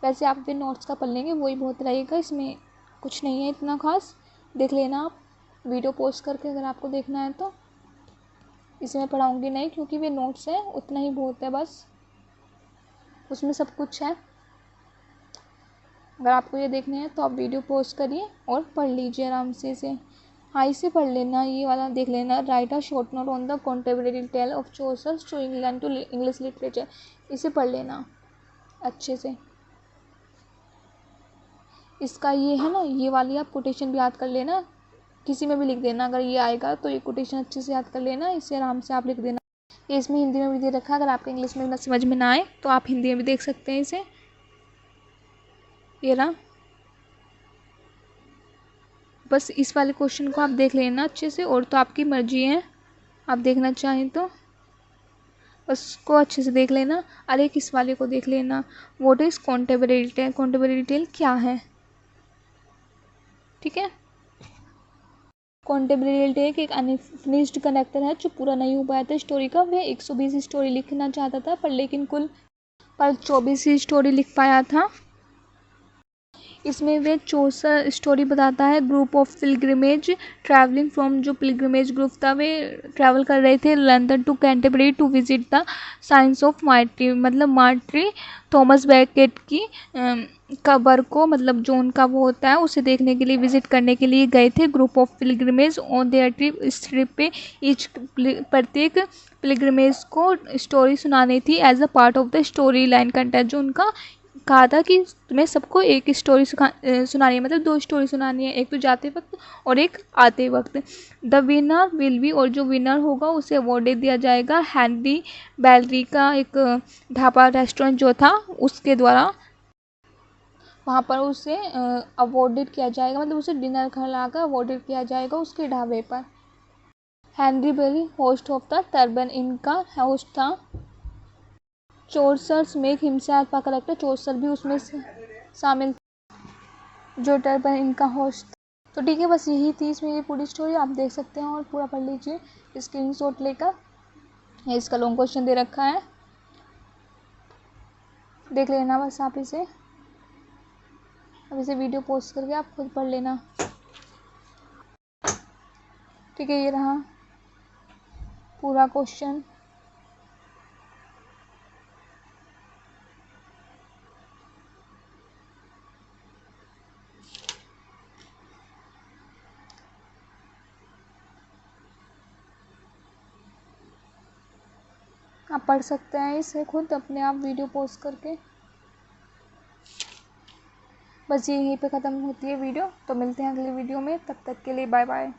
[SPEAKER 1] वैसे आप फिर नोट्स का पढ़ लेंगे, वही बहुत रहेगा, इसमें कुछ नहीं है इतना खास। देख लेना आप वीडियो पोस्ट करके अगर आपको देखना है तो। इसे मैं पढ़ाऊँगी नहीं क्योंकि वे नोट्स है, उतना ही बहुत है बस, उसमें सब कुछ है। अगर आपको ये देखने हैं तो आप वीडियो पोस्ट करिए और पढ़ लीजिए आराम से इसे। हाँ, इसे पढ़ लेना, ये वाला देख लेना। Write a short note on the contemporary tale of Chaucer to England to English literature, इसे पढ़ लेना अच्छे से। इसका ये है ना, ये वाली आप कोटेशन भी याद कर लेना, किसी में भी लिख देना अगर ये आएगा तो ये कोटेशन अच्छे से याद कर लेना, इसे आराम से आप लिख देना। ये इसमें हिंदी में भी दे रखा है, अगर आपको इंग्लिश में ना समझ में ना आए तो आप हिंदी में भी देख सकते हैं इसे। ये रहा, बस इस वाले क्वेश्चन को आप देख लेना अच्छे से, और तो आपकी मर्जी है, आप देखना चाहें तो उसको अच्छे से देख लेना। अरे किस वाले को देख लेना, what is contemporary tale, contemporary tale क्या है, ठीक है। कॉन्टेम्परेरी टेल एक अनफिनिश्ड कनेक्टर है जो पूरा नहीं हो पाया था स्टोरी का। वह 120 स्टोरी लिखना चाहता था पर लेकिन कुल 24 ही स्टोरी लिख पाया था। इसमें वे चौसर स्टोरी बताता है। Group of pilgrimage travelling from, जो पिलग्रिमेज ग्रुप था वे ट्रैवल कर रहे थे London to Canterbury to visit the science of martyr, मतलब मार्टी थॉमस बैकेट की कबर को, मतलब जो उनका वो होता है उसे देखने के लिए विजिट करने के लिए गए थे। Group of pilgrimage on their trip, इस ट्रिप पे ईच प्रत्येक पिलग्रिमेज को स्टोरी सुनानी थी as a part of the story line content, जो उनका कहा था कि तुम्हें सबको एक स्टोरी सुनानी है, मतलब 2 स्टोरी सुनानी है, एक तो जाते वक्त और एक आते वक्त। द विनर विल बी, और जो विनर होगा उसे अवॉर्ड दिया जाएगा हैंडी बैलरी का एक ढाबा रेस्टोरेंट जो था उसके द्वारा, वहाँ पर उसे अवॉर्डेड किया जाएगा, मतलब उसे डिनर खिलाकर अवॉर्डेड किया जाएगा उसके ढाबे पर। Henry Bailey host of the turban इनका होस्ट था। Chaucer make himself a collector, Chaucer भी उसमें शामिल जो टर्बन इनका होस्ट। तो ठीक है, बस यही थी इसमें ये पूरी स्टोरी, आप देख सकते हैं और पूरा पढ़ लीजिए स्क्रीनशॉट लेकर। इसका लॉन्ग क्वेश्चन दे रखा है, देख लेना बस आप इसे। अब इसे वीडियो पोस्ट करके आप खुद पढ़ लेना, ठीक है। ये रहा पूरा क्वेश्चन। आप पढ़ सकते हैं इसे खुद अपने आप वीडियो पोस्ट करके। बस यहीं पे ख़त्म होती है वीडियो, तो मिलते हैं अगली वीडियो में, तब तक के लिए बाय बाय।